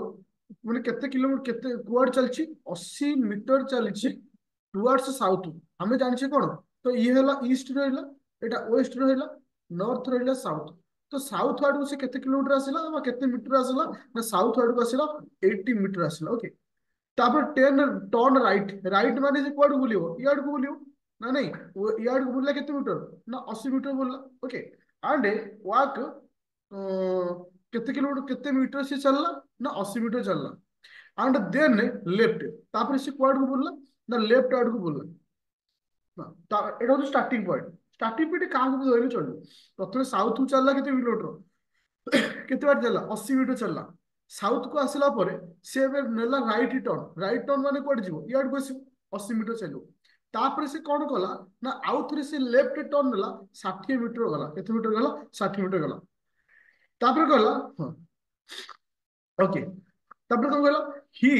मैंने केते किलोमीटर केते कुआड चलछि 80 मीटर चलछि टुवर्ड्स साउथ। हमें जानछे कोन? तो ये हला ईस्ट रहला, एटा वेस्ट रहला, नॉर्थ रहला, साउथ। तो साउथ आडू से केते किलोमीटर आसिला बा केते मीटर आसिला ना साउथ आडू आसिला 80 मीटर आसिला। ओके, तापर 10 टर्न राइट। राइट माने जे कुआड बुलियो इयाड को बुलियो ना नहीं, वो इयाड को बुलला केते मीटर ना 80 मीटर बुलला। ओके, एंड वाक केते किलोमीटर केते मीटर से चलला ना 80 मीटर चलला। एंड देन लेफ्ट, तापर से क्वाड को बोलला ना लेफ्ट आड़ को बोलला ना। एटा हो स्टार्टिंग पॉइंट। स्टार्टिंग पॉइंट कहाँ को भी धरले चलो। प्रथम साउथ को चलला केते किलोमीटर केते बार चलला 80 मीटर चलला। साउथ को आसिला परे से एबे नेला राइट टर्न। राइट टर्न माने कोड जीवो इयाड को आसीबो 80 मीटर चलो। तापर से कौन कला ना आउ थरे से लेफ्ट टर्न नेला 60 मीटर गला। केते मीटर गला? 60 मीटर गला। तापर गला हाँ। ओके, तापर कौन गला he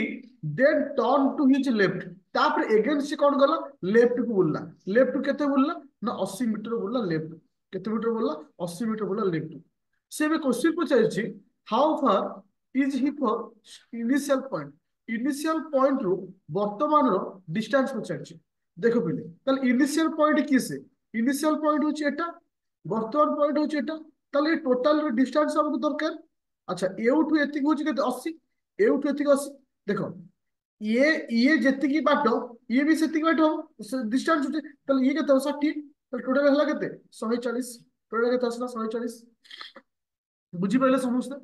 then turn to his left. तापर अगेन से कौन गला लेफ्ट को बोलला। लेफ्ट केते बोलला ना 80 मीटर बोलला लेफ्ट। केते मीटर बोलला? 80 मीटर बोलला लेफ्ट। से भी क्वेश्चन पचारछि how far is he for initial point. Initial point रो वर्तमान रो डिस्टेंस पचारछि। দেখো পিলে তাহলে ইনিশিয়াল পয়েন্ট কি সে ইনিশিয়াল পয়েন্ট হচ্ছে এটা বর্তমান পয়েন্ট হচ্ছে এটা তাহলে এই টোটাল ডিস্টেন্স আমাকে দরকার আচ্ছা এউঠু এতিকি হচ্ছে কেতে 80 এউঠু এতিকি 80 দেখো ইয়ে ইয়ে যেତିকি বাଟ ইয়ে ବି ସେତିକି ବାଟ ହବ ଡିଷ୍ଟାନ୍ସ ଅଛି ତାହେଲେ ଇଏ କେତେ ହବ 60 ତାହେଲେ ଟୋଟାଲ ହେଲା କେତେ 140 ଟୋଟାଲ କେତେ ଆସିଲା 140 ବୁଝିପାରିଲେ ସମସ୍ତେ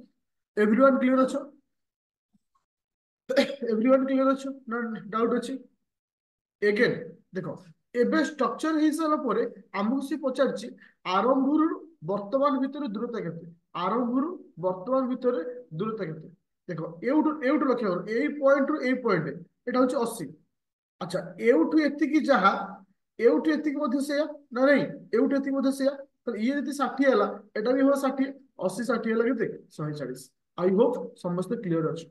ଏଭ୍ରିୱାନ୍ କ୍ଲିୟର ଅଛ ଏଭ୍ରିୱାନ୍ କ୍ଲିୟର ଅଛ ନା ଡାଉଟ୍ ଅଛି ଏଗେନ୍ ଦେଖ ଏବେ ଷ୍ଟ୍ରକ୍ଚର ହେଇସାରିଲା ପରେ ଆମକୁ ସେ ପଚାରିଛି ଆରମ୍ଭରୁ ବର୍ତ୍ତମାନ ଭିତରେ ଦୂରତା କେତେ ଆରମ୍ଭରୁ ବର୍ତ୍ତମାନ ଭିତରେ ଦୂରତା କେତେ ଦେଖ ଏଉଠୁ ଏଉଠୁ ଲକ୍ଷ୍ୟ କର ଏଇ ପଏଣ୍ଟରୁ ଏଇ ପଏଣ୍ଟ ଏଇଟା ହଉଛି 80 আচ্ছা এউঠু এତିକି ଯାହା এউঠু এତିକି ମଧ୍ୟ ସେଇଆ ନା ନାଇଁ এউঠু এତିକି ମଧ୍ୟ ସେଇଆ ତାହେଲେ ଇଏ ଯଦି 60 ହେଲା ଏଟା ବି ହବ 60 80 60 ହେଲା କେତେ 140 ଆଇ ହୋପ ସମସ୍ତେ କ୍ଲିୟର ଅଛି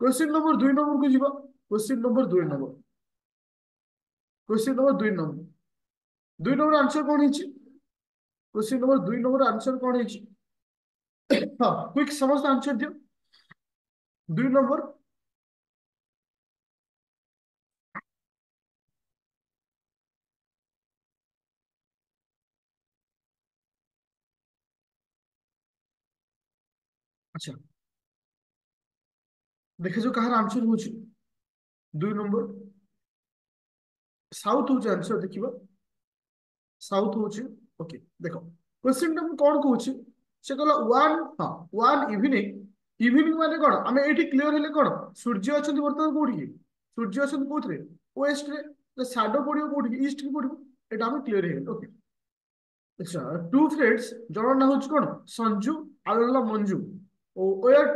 क्वेश्चन नंबर 2 नंबर को ଯିବା question number 2 number question number 2 number 2 number answer कौन ହେଇଛି क्वेश्चन नंबर 2 नंबर आंसर कौन ହେଇଛି हाँ क्विक समस्त आंसर दियो 2 नंबर अच्छा देखा जो कहार आंसर होची 2 नंबर साउथ होची आंसर देखिबा साउथ होची ओके देखो क्वेश्चन टा कौन कहूची से कहला वन हाँ वन इवनिंग इवनिंग माने कौन आमे एठी क्लियर हेले कौन सूर्य अछंती वर्तमान कोठी सूर्य अछंती कोथरे वेस्ट रे तो शैडो पडियो कोठी ईस्ट की पडियो एटा आमे क्लियर हेले ओके अच्छा टू फ्रेंड्स जणर ना होची कौन संजू आलला Manju we are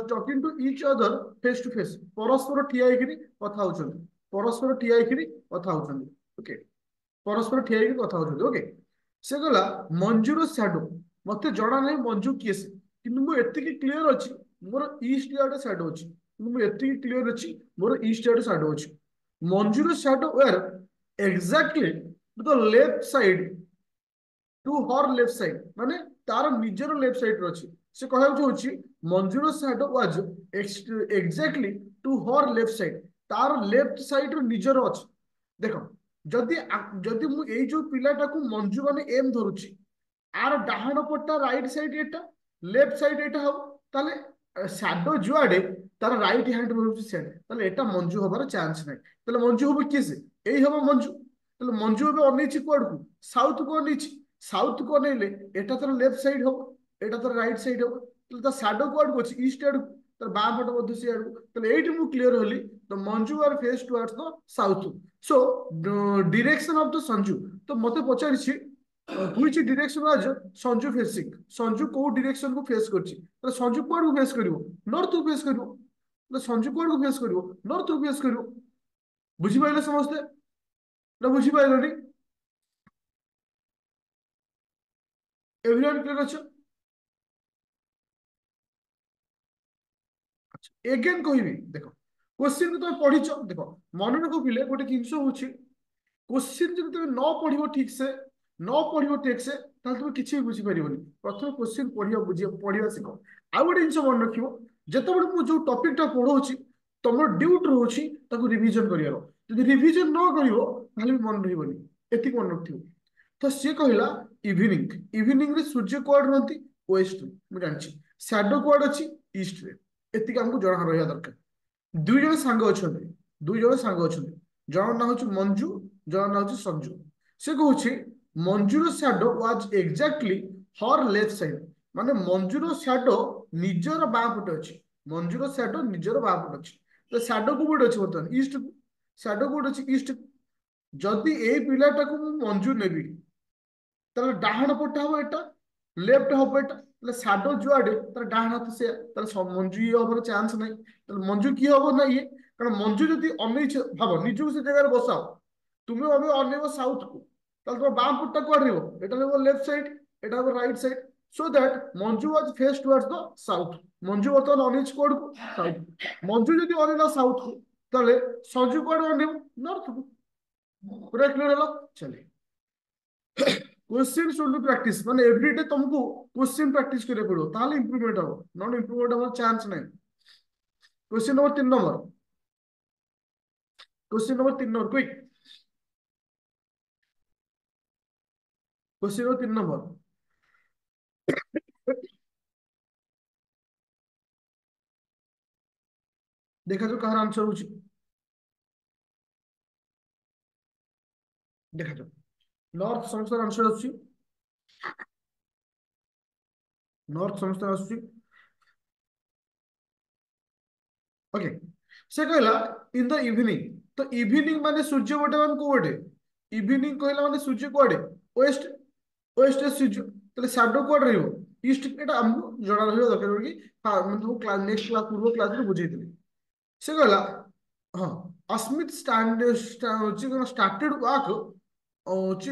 talking to each other face to face परस्पर ठिया हेकिनी कथा होचंती परस्पर ठिया हेकिनी कथा होचंती ओके परस्पर ठिया हेकिनी कथा होचंती ओके से गला मंजूर सैडो मत जना ना मंजू किए से कि मुझे क्लीयर अच्छी मोर ईस्ट आड़े सैडो अच्छी मुझे क्लीयर अच्छी मोर ईस्ट आड़े सैडो अच्छी मंजूर shadow where exactly the left side to her left side माने तार निजर लेफ्ट साइड अच्छी से कहବାକୁ ଚାହୁଁଛି मंजूर shadow was exactly to her left side तार लेफ्ट साइड निजर अच्छी देख जदि जदि मु एई जो पिलाटाକୁ मंजू माने एम धरुची आर डाहाण पट्टा राइट साइड एटा लेफ्ट साइड एटा हबो ताले शैडो जुआडे तार राइट हैंड रहउची सेड ताले एटा मंजू हबार चांस नै ताले मंजू हबो किसे एई हबो मंजू ताले मंजू हबे अनैछि कोडकू साउथ को अनैछि साउथ को अनैले एटा तार लेफ्ट साइड हबो एटा तार राइट साइड हबो ताले ता शैडो कोड अछि ईस्ट आड तार बा पट मध्ये से आड ताले एठी मु क्लियर होली the Manju are face towards the south so direction of the Sanju तो मते पचारिछि which direction was Sanju facing Sanju को डायरेक्शन को फेस करछि तो संजू कोड को फेस करिवो नॉर्थ को फेस करिवो तो संजू कोड को फेस करिवो नॉर्थ को फेस करिवो बुझि पाइले समझते ना बुझि पाइलोनी एवरीवन क्लियर अछि एगेन कहबी देखो क्वेश्चन तो पढिचो देखो मन रखो पिले गोटे जिंस होछि क्वेश्चन जब तुम न पढ़ो ठीक से न पढ़ो ठीक से तुम किसी भी बुझी पारिबनी प्रथम क्वेश्चन पढ़िया बुझिया पढ़िया शिख आउ गोटे जिन मन रखियो जेतेबेले मु जो टॉपिक टा पढ़ौछि तुम ड्यूट रोछि ताको रिवीजन करियारो यदि रिवीजन न करिवो ताले मन रहबनी एति मन रखियो तो सी कहला इवनिंग इवनिंग रे सूर्य कोड रहंती वेस्ट मु जानछि शैडो कोड अछि ईस्ट रे एति हमकु जणा रहया दरकार दुई जन सांग अछंती दुई जन सांग अछंती जण ना होछि मंजू जण ना होछि संजू से कहूछि मंजूर shadow was exactly her left side माने मंजूर शैडो निजर बाँ पटे अछि मंजूर शैडो निजर बाँ पटे अछि तो शैडो को कोड अछि बर्तमान ईस्ट को शैडो कोड अछि ईस्ट जदि ए पिलाटाକୁ ମୁଁ मंजू नेबी ତାର ଡାହାଣ ପଟ ହବ ଏଟା ଲେଫ୍ଟ ହବ ଏଟା ତାହେଲେ ସାଡୋ ଯୁଆଡେ ତାର ଡାହାଣ ହାତ ସେ ତାର ମଞ୍ଜୁ ଇଏ ହବାର ଚାନ୍ସ ନାହିଁ ତାହେଲେ ମଞ୍ଜୁ କିଏ ହବ ନା ଇଏ କାରଣ ମଞ୍ଜୁ ଯଦି ଅନେଇଛ ଭାବ ନିଜକୁ ସେ ଜାଗାରେ ବସାଅ ତୁମେ ଏବେ ଅନେଇବ ସାଉଥ କୁ ତାହେଲେ ତମ ବାମ ପଟଟା କୁଆଡେ ରହିବ ଏଟା ରହିବ ଲେଫ୍ଟ ସାଇଡ ଏଟା ହବ right side so that Manju was face towards the south Manju ବର୍ତ୍ତମାନ ଅନେଇଛି କୋଡକୁ ସାଉଥ ମଞ୍ଜୁ ଯଦି ଅନେଇଲା ସାଉଥ କୁ ତାହେଲେ ସଞ୍ଜୁ କୁଆଡେ ଅନେଇବ ନର୍ଥ କୁ पूरा क्लियर है चलिए क्वेश्चन शुड बी प्रैक्टिस माने एवरीडे तुमको क्वेश्चन प्रैक्टिस करे पड़ो ताले इंप्रूवमेंट हो नॉन इंप्रूवमेंट हो चांस नहीं question number 3 number question number 3 number quick question 3 number. देखा जो कहार आंसर हो, देखा जो नॉर्थ समस्त आंसर आसुची, नॉर्थ समस्त आसुची। ओके, से कहला इन द इवनिंग, तो इवनिंग माने सूर्य गोटे मान को गोटे, इवनिंग कहला माने सूर्य कुआडे, वेस्ट, वेस्ट सूर्य, ताले शैडो कुआडे रहइबो, ईस्ट। एटा हमको जणा रहइबो दरकार कि हां मैं तो क्लास नेक्स्ट क्लास पूर्व क्लास रे बुझेइଥିଲି। से कहला हाँ, अस्मित स्टैंड स्टार्टेड वर्क হচ্ছে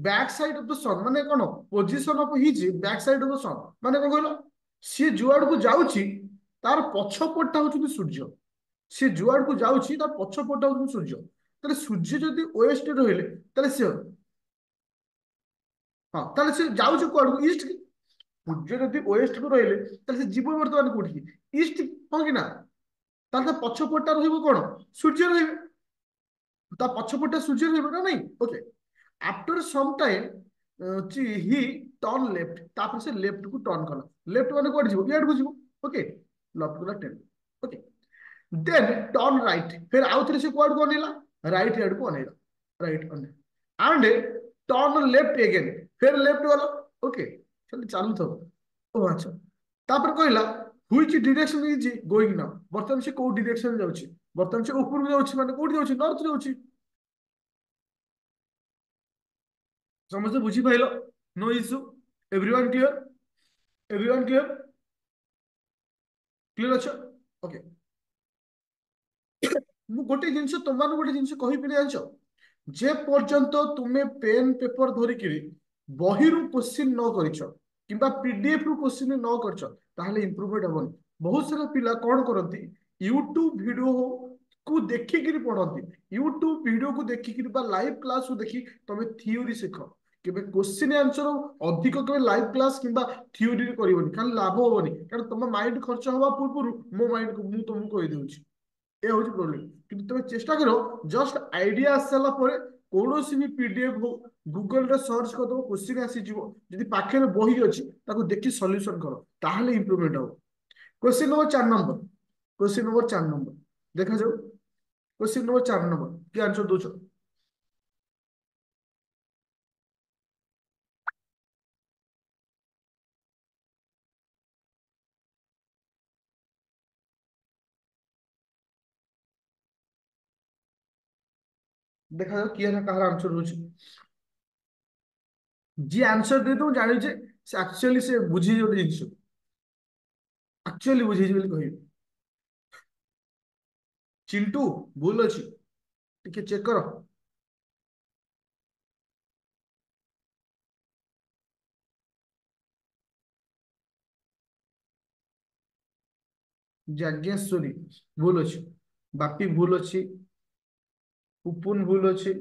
back side of the sun, মানে কোন position of his back side of the sun, মানে কଣ କହିଲ, ସିଏ ଯୁଆଡକୁ ଯାଉଛି ତାର ପଛପଟଟା ହଉଛନ୍ତି ସୂର୍ଯ୍ୟ। ସିଏ ଯୁଆଡକୁ ଯାଉଛି ତାର ପଛପଟଟା ହଉଛନ୍ତି ସୂର୍ଯ୍ୟ। ତାହେଲେ ସୂର୍ଯ୍ୟ ଯଦି ୱେଷ୍ଟ ରହିଲେ, ତାହେଲେ ସିଏ, ହଁ ତାହେଲେ ସିଏ ଯାଉଛି କୁଆଡକୁ, ଇଷ୍ଟ କି। ସୂର୍ଯ୍ୟ ଯଦି ୱେଷ୍ଟ କୁ ରହିଲେ ତାହେଲେ ସେ ଯିବ ବର୍ତ୍ତମାନ କୋଉଠିକି, ଇଷ୍ଟ, ହଁ କି ନା। ତାହେଲେ ତା ପଛପଟଟା ରହିବ କଣ, ସୂର୍ଯ୍ୟ ରହିବେ। ତା ପଛପଟଟା ସୂର୍ଯ୍ୟ ରହିବ ନା ନାଇଁ। Okay, after some time he turn left, तापर से लेफ्ट को टर्न कला, लेफ्ट माने कोड जीवो, इयाड को जीवो। ओके, लेफ्ट को 10। ओके, देन टर्न राइट, फिर आउ थरे से कोड को अनेला, राइट हैंड को अनेला, राइट अने, एंड टर्न लेफ्ट अगेन, फिर लेफ्ट वाला। ओके, चल चालू थो। ओ अच्छा, तापर कहला which direction is going now, बर्तमान से को डायरेक्शन जाउची, बर्तमान से ऊपर को जाउची, माने कोड जाउची, नॉर्थ जाउची। समझते बुझी पाइल, no issue, everyone clear, everyone clear, clear अच्छा। ओके, ମୁଁ ଗୋଟେ ଜିନିଷ ତମମାନଙ୍କୁ ଗୋଟେ ଜିନିଷ କହିବି ଜାଣିଛ, ଯେ ପର୍ଯ୍ୟନ୍ତ ତୁମେ ପେନ୍ ପେପର ଧରିକିରି ବହିରୁ କୋଶ୍ଚିନ୍ ନ କରିଛ କିମ୍ବା ପିଡିଏଫ ରୁ କୋଶ୍ଚିନ୍ ନ କରିଛ, ତାହେଲେ ଇମ୍ପ୍ରୁଭମେଣ୍ଟ ହବନି। ବହୁତ ସାରା ପିଲା କଣ କରନ୍ତି, ୟୁଟ୍ୟୁବ ଭିଡିଓ କୁ ଦେଖିକିରି ପଢନ୍ତି, ୟୁଟ୍ୟୁବ ଭିଡିଓକୁ ଦେଖିକିରି ବା ଲାଇଭ କ୍ଲାସ କୁ ଦେଖି ତମେ ଥିଓରି ଶିଖ, କେବେ କୋଶ୍ଚିନ୍ ଆନ୍ସର ଅଧିକ କେବେ ଲାଇଭ କ୍ଲାସ କିମ୍ବା ଥିଓରିରେ କରିବନି, ଖାଲି ଲାଭ ହବନି, କାରଣ ତମ ମାଇଣ୍ଡ ଖର୍ଚ୍ଚ ହବା ପୂର୍ବରୁ ମୋ ମାଇଣ୍ଡ ମୁଁ ତମକୁ କହିଦେଉଛି। ଏ ହଉଛି ପ୍ରୋବ୍ଲେମ। କିନ୍ତୁ ତମେ ଚେଷ୍ଟା କର, ଜଷ୍ଟ ଆଇଡିଆ ଆସି ସାରିଲା ପରେ କୌଣସି ବି ପିଡିଏଫ ହଉ, ଗୁଗଲରେ ସର୍ଚ୍ଚ କରିଦବ, କୋଶ୍ଚିନ୍ ଆସିଯିବ, ଯଦି ପାଖରେ ବହି ଅଛି ତାକୁ ଦେଖି ସଲ୍ୟୁସନ କର, ତାହେଲେ ଇମ୍ପ୍ରୁଭମେଣ୍ଟ ହବ। Question number 4 number, question number 4 number, ଦେଖାଯାଉ क्वेश्चन नंबर 4 नंबर କି ଆନ୍ସର ଦଉଛ। ଦେଖାଯାଉ କିଏ ନା କାହାର ଆନ୍ସର ଦଉଛି। ଯିଏ ଆନ୍ସର ଦେଇଦବ ଜାଣିଛେ ସେ ଆକ୍ଚୁଆଲି ସେ ବୁଝିଛି ଗୋଟେ ଜିନିଷ, ଆକ୍ଚୁଆଲି ବୁଝିଛି ବୋଲି କହିବି। ଚିଣ୍ଟୁ ଭୁଲ ଅଛି, ଟିକେ ଚେକ୍ କର। ଯାଜ୍ଞେଶ୍ୱରୀ ଭୁଲ ଅଛି, ବାପି ଭୁଲ ଅଛି, ଉପୁନ ଭୁଲ ଅଛି,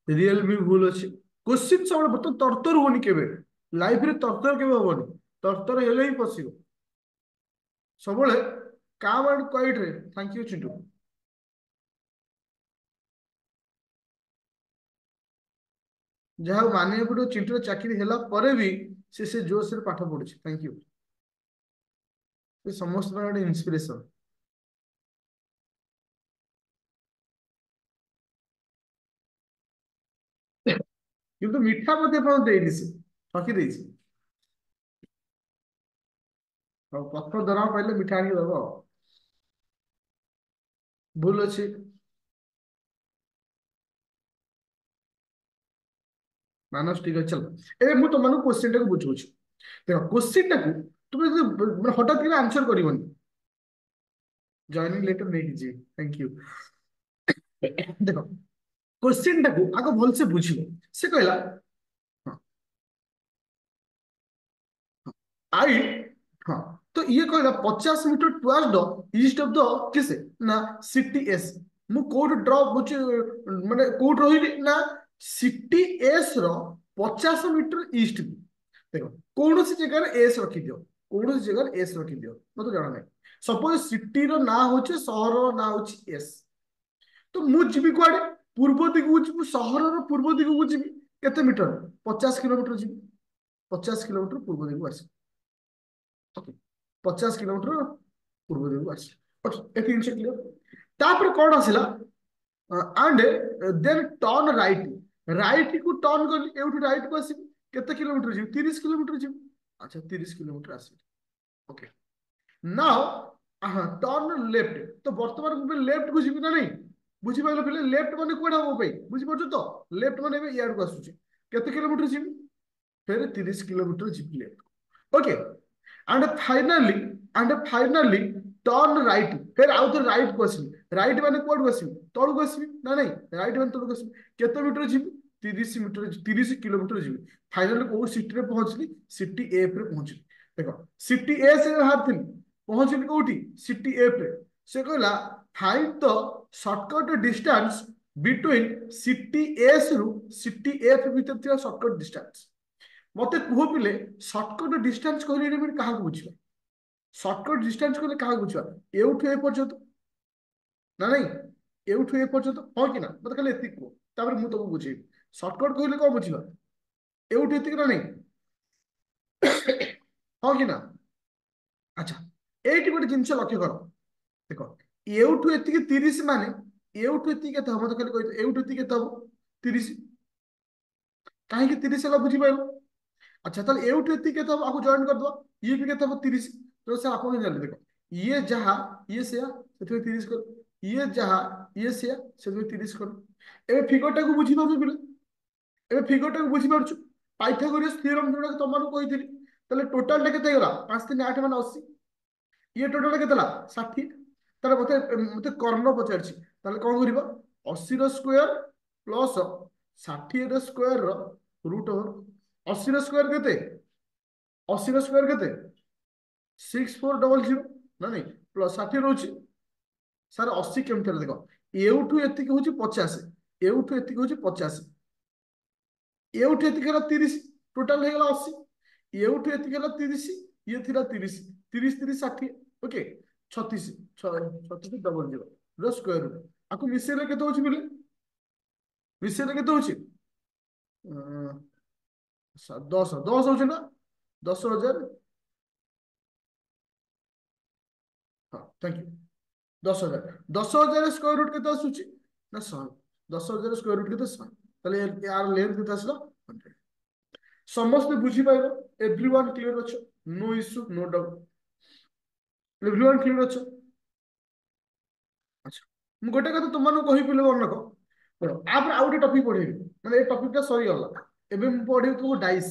ରିଏଲମି ଭୁଲ ଅଛି। କୋଶ୍ଚିନ୍ ସବୁବେଳେ ତ ତରତର ହୁଅନି କେବେ, ଲାଇଫରେ ତରତର କେବେ ହବନି, ତରତର ହେଲେ ହିଁ ପଶିବ ସବୁବେଳେ। କାମ ଆଣ୍ଡ କ୍ୱାଇଟ ରେ। Thank you Chintu. ଯାହା ହଉ ମାନିବାକୁ ପଡିବ, ଚିଣ୍ଟୁର ଚାକିରି ହେଲା ପରେ ବି ସେ ଜୋସରେ ପାଠ ପଢୁଛି, ଥ୍ୟାଙ୍କ ୟୁ। ସେ ସମସ୍ତଙ୍କ ପାଇଁ ଗୋଟେ ଇନ୍ସପିରେସନ। କିନ୍ତୁ ମିଠା ମଧ୍ୟ ଆପଣ ଦେଇନି, ସେ ଠକି ଦେଇଛି। ଆଉ ପତ୍ର ଦରମା ପାଇଲେ ମିଠା ଆଣିକି ଦବ ଆଉ। ଭୁଲ ଅଛି। ମାନସ ଠିକ ଅଛି, ଚାଲ ଏବେ ମୁଁ ତମମାନଙ୍କୁ କ୍ୱେଶ୍ଚିନ୍ ଟାକୁ ବୁଝଉଛି। ଦେଖ କ୍ୱେଶ୍ଚିନ୍ ଟାକୁ ତୁମେ ଯଦି ମାନେ ହଠାତ୍ କିନା ଆନ୍ସର କରିବନି, ଜଏନିଂ ଲେଟର ନେଇକି ଯିବେ, ଥ୍ୟାଙ୍କ ୟୁ। ଦେଖ क्वेश्चन टाକୁ ଆଗ ଭଲସେ ବୁଝିବ। ସେ କହିଲା आई, हाँ, तो ये कहला 50 meter towards the east of the किसे ना सिटी एस। मु कोड ड्रॉप होची, माने कोड रहिली ना सिटी एस रो 50 मीटर ईस्ट को। देखो कौन सी जगह एस रखी दियो, कौन सी जगह एस रखी दियो, मत जाना नहीं। सपोज सिटी रो ना होचे, शहर रो ना होची एस, तो मु जीवी कुआडे, पूर्व दिगु जीवु, शहर रो पूर्व दिगु जीवी। केते मीटर 50 किलोमीटर जी 50 किलोमीटर पूर्व दिगु आस ओके 50 किलोमीटर पूर्व दिगु आस ओके एति जिंस क्लियर तापर कोन आसिला and then turn right right को टर्न कर एउठी राइट को आसी केते किलोमीटर जी 30 किलोमीटर जी अच्छा 30 किलोमीटर आसी ओके नाउ टर्न लेफ्ट तो वर्तमान मुझे लेफ्ट को जीवी ना नहीं बुझी पाइल पिले लेफ्ट माने कोडा हो पे बुझी पड़छ तो लेफ्ट माने बे यार को आसुची केते किलोमीटर जीवी फिर 30 किलोमीटर जीवी left okay and finally and finally turn right फिर आउ तो राइट को आसबी राइट माने कोड को आसबी तळ को आसबी ना नहीं राइट माने तळ को आसबी केते मीटर जीवी 30 मीटर 30 किलोमीटर जीवी फाइनली को सिटी रे पहुंचली सिटी ए पे पहुंचली देखो सिटी ए से बाहर थी पहुंचली कोठी सिटी ए पे से कहला find the shortcut distance between city S रु सिटी एफ भीतर थिया शॉर्टकट डिस्टेंस मते कुह पिले शॉर्टकट डिस्टेंस कहले रे कहा बुझिबा शॉर्टकट डिस्टेंस कहले कहा बुझिबा एउठु ए पर्यंत ना नहीं एउठु ए पर्यंत हो कि ना मते खाली एति को तापर मु तुमको बुझेबी शॉर्टकट कहले को बुझिबा एउठु एति ना नहीं हो कि ना अच्छा एटी गोटे जिनस लक्ष्य कर देखो एउठु एति 30 माने एउठु एति केते हम तो खाली कहि एउठु एति केते हम 30 काहे कि 30 ला बुझी पाइलो अच्छा ताले एउठु एति केते हम आको जॉइन कर दो ये भी केते हम 30 तो से आपन जान देखो ये जहा ये से सेते 30 कर ये जहा ये से सेते 30 कर एबे फिगर टा को बुझी पाबो बिले एबे फिगर टा को बुझी पारछु पाइथागोरस थ्योरम जोडा तो मानु कहिथिली ताले टोटल टा केते गला 5 3 8 माने 80 ये टोटल केते ला 60 ताले मते मते कर्ण पचारछि ताले कोन करिवो 80 रो स्क्वायर प्लस 60 रो स्क्वायर रो रूट ओवर 80 रो स्क्वायर केते 80 रो स्क्वायर केते 6400 ना नहीं प्लस 60 रोची सर 80 केमते देखो एउठु एति के होची 50 एउठु एति के होची 50 एउठु एति के 30 टोटल हे गेला 80 एउठु एति के 30 ये थिला 30 30 30 60 ओके 36 36 डबल जीरो रो स्क्वायर रूट आको मिसेले केते होची बिले मिसेले केते होची 10 10 होची ना 10,000 हाँ थैंक यू 10,000 स्क्वायर रूट केते आसुची ना 100 10,000 स्क्वायर रूट केते 100 ताले यार लेंथ केते आसला 100 समस्त बुझी पाइबो एवरीवन क्लियर अछि no issue no doubt everyone clear अछि अच्छा मु गोटे कथा तुमन कहि पिले वर्णक पढ़ो आप आउ गोटे टॉपिक पढेबी माने ए टॉपिक ता सरी गला एबे मु पढेबी तुमको डाइस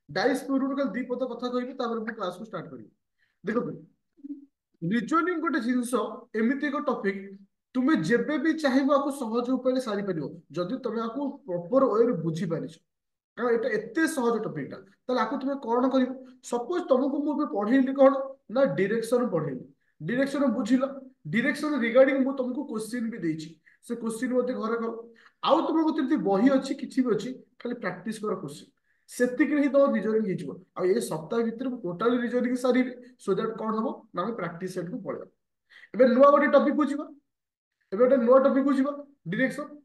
डाइस पूर्व कल दी पद कथा कहबी तापर मु क्लास को स्टार्ट करिवि देखो रिजनिंग गोटे जिंस एमिति एक टॉपिक तुमे जेबे भी चाहिबो आपको सहज उपाय सारी परिबो जदि तुमे आपको प्रॉपर वे रे बुझी पारिछ कारण एटा एते सहज टॉपिक ता ताले आपको तुमे कोन करिवो सपोज तुमको मु पढेली कोन ना डायरेक्शन पढेली डायरेक्शन बुझिलो डायरेक्शन रिगार्डिंग मु तुमको क्वेश्चन भी देछि से क्वेश्चन मते घर करो आउ तुमको तमती बही अछि किछि भी अछि खाली प्रैक्टिस करो क्वेश्चन सेतिक ही तो रिजनिंग हिजबो आ ए सप्ताह भीतर टोटल रिजनिंग सारी सो दैट कोन हबो ना हम प्रैक्टिस सेट को पळेबा एबे नुवा गोटे टॉपिक बुझिबा एबे गोटे नुवा टॉपिक बुझिबा डायरेक्शन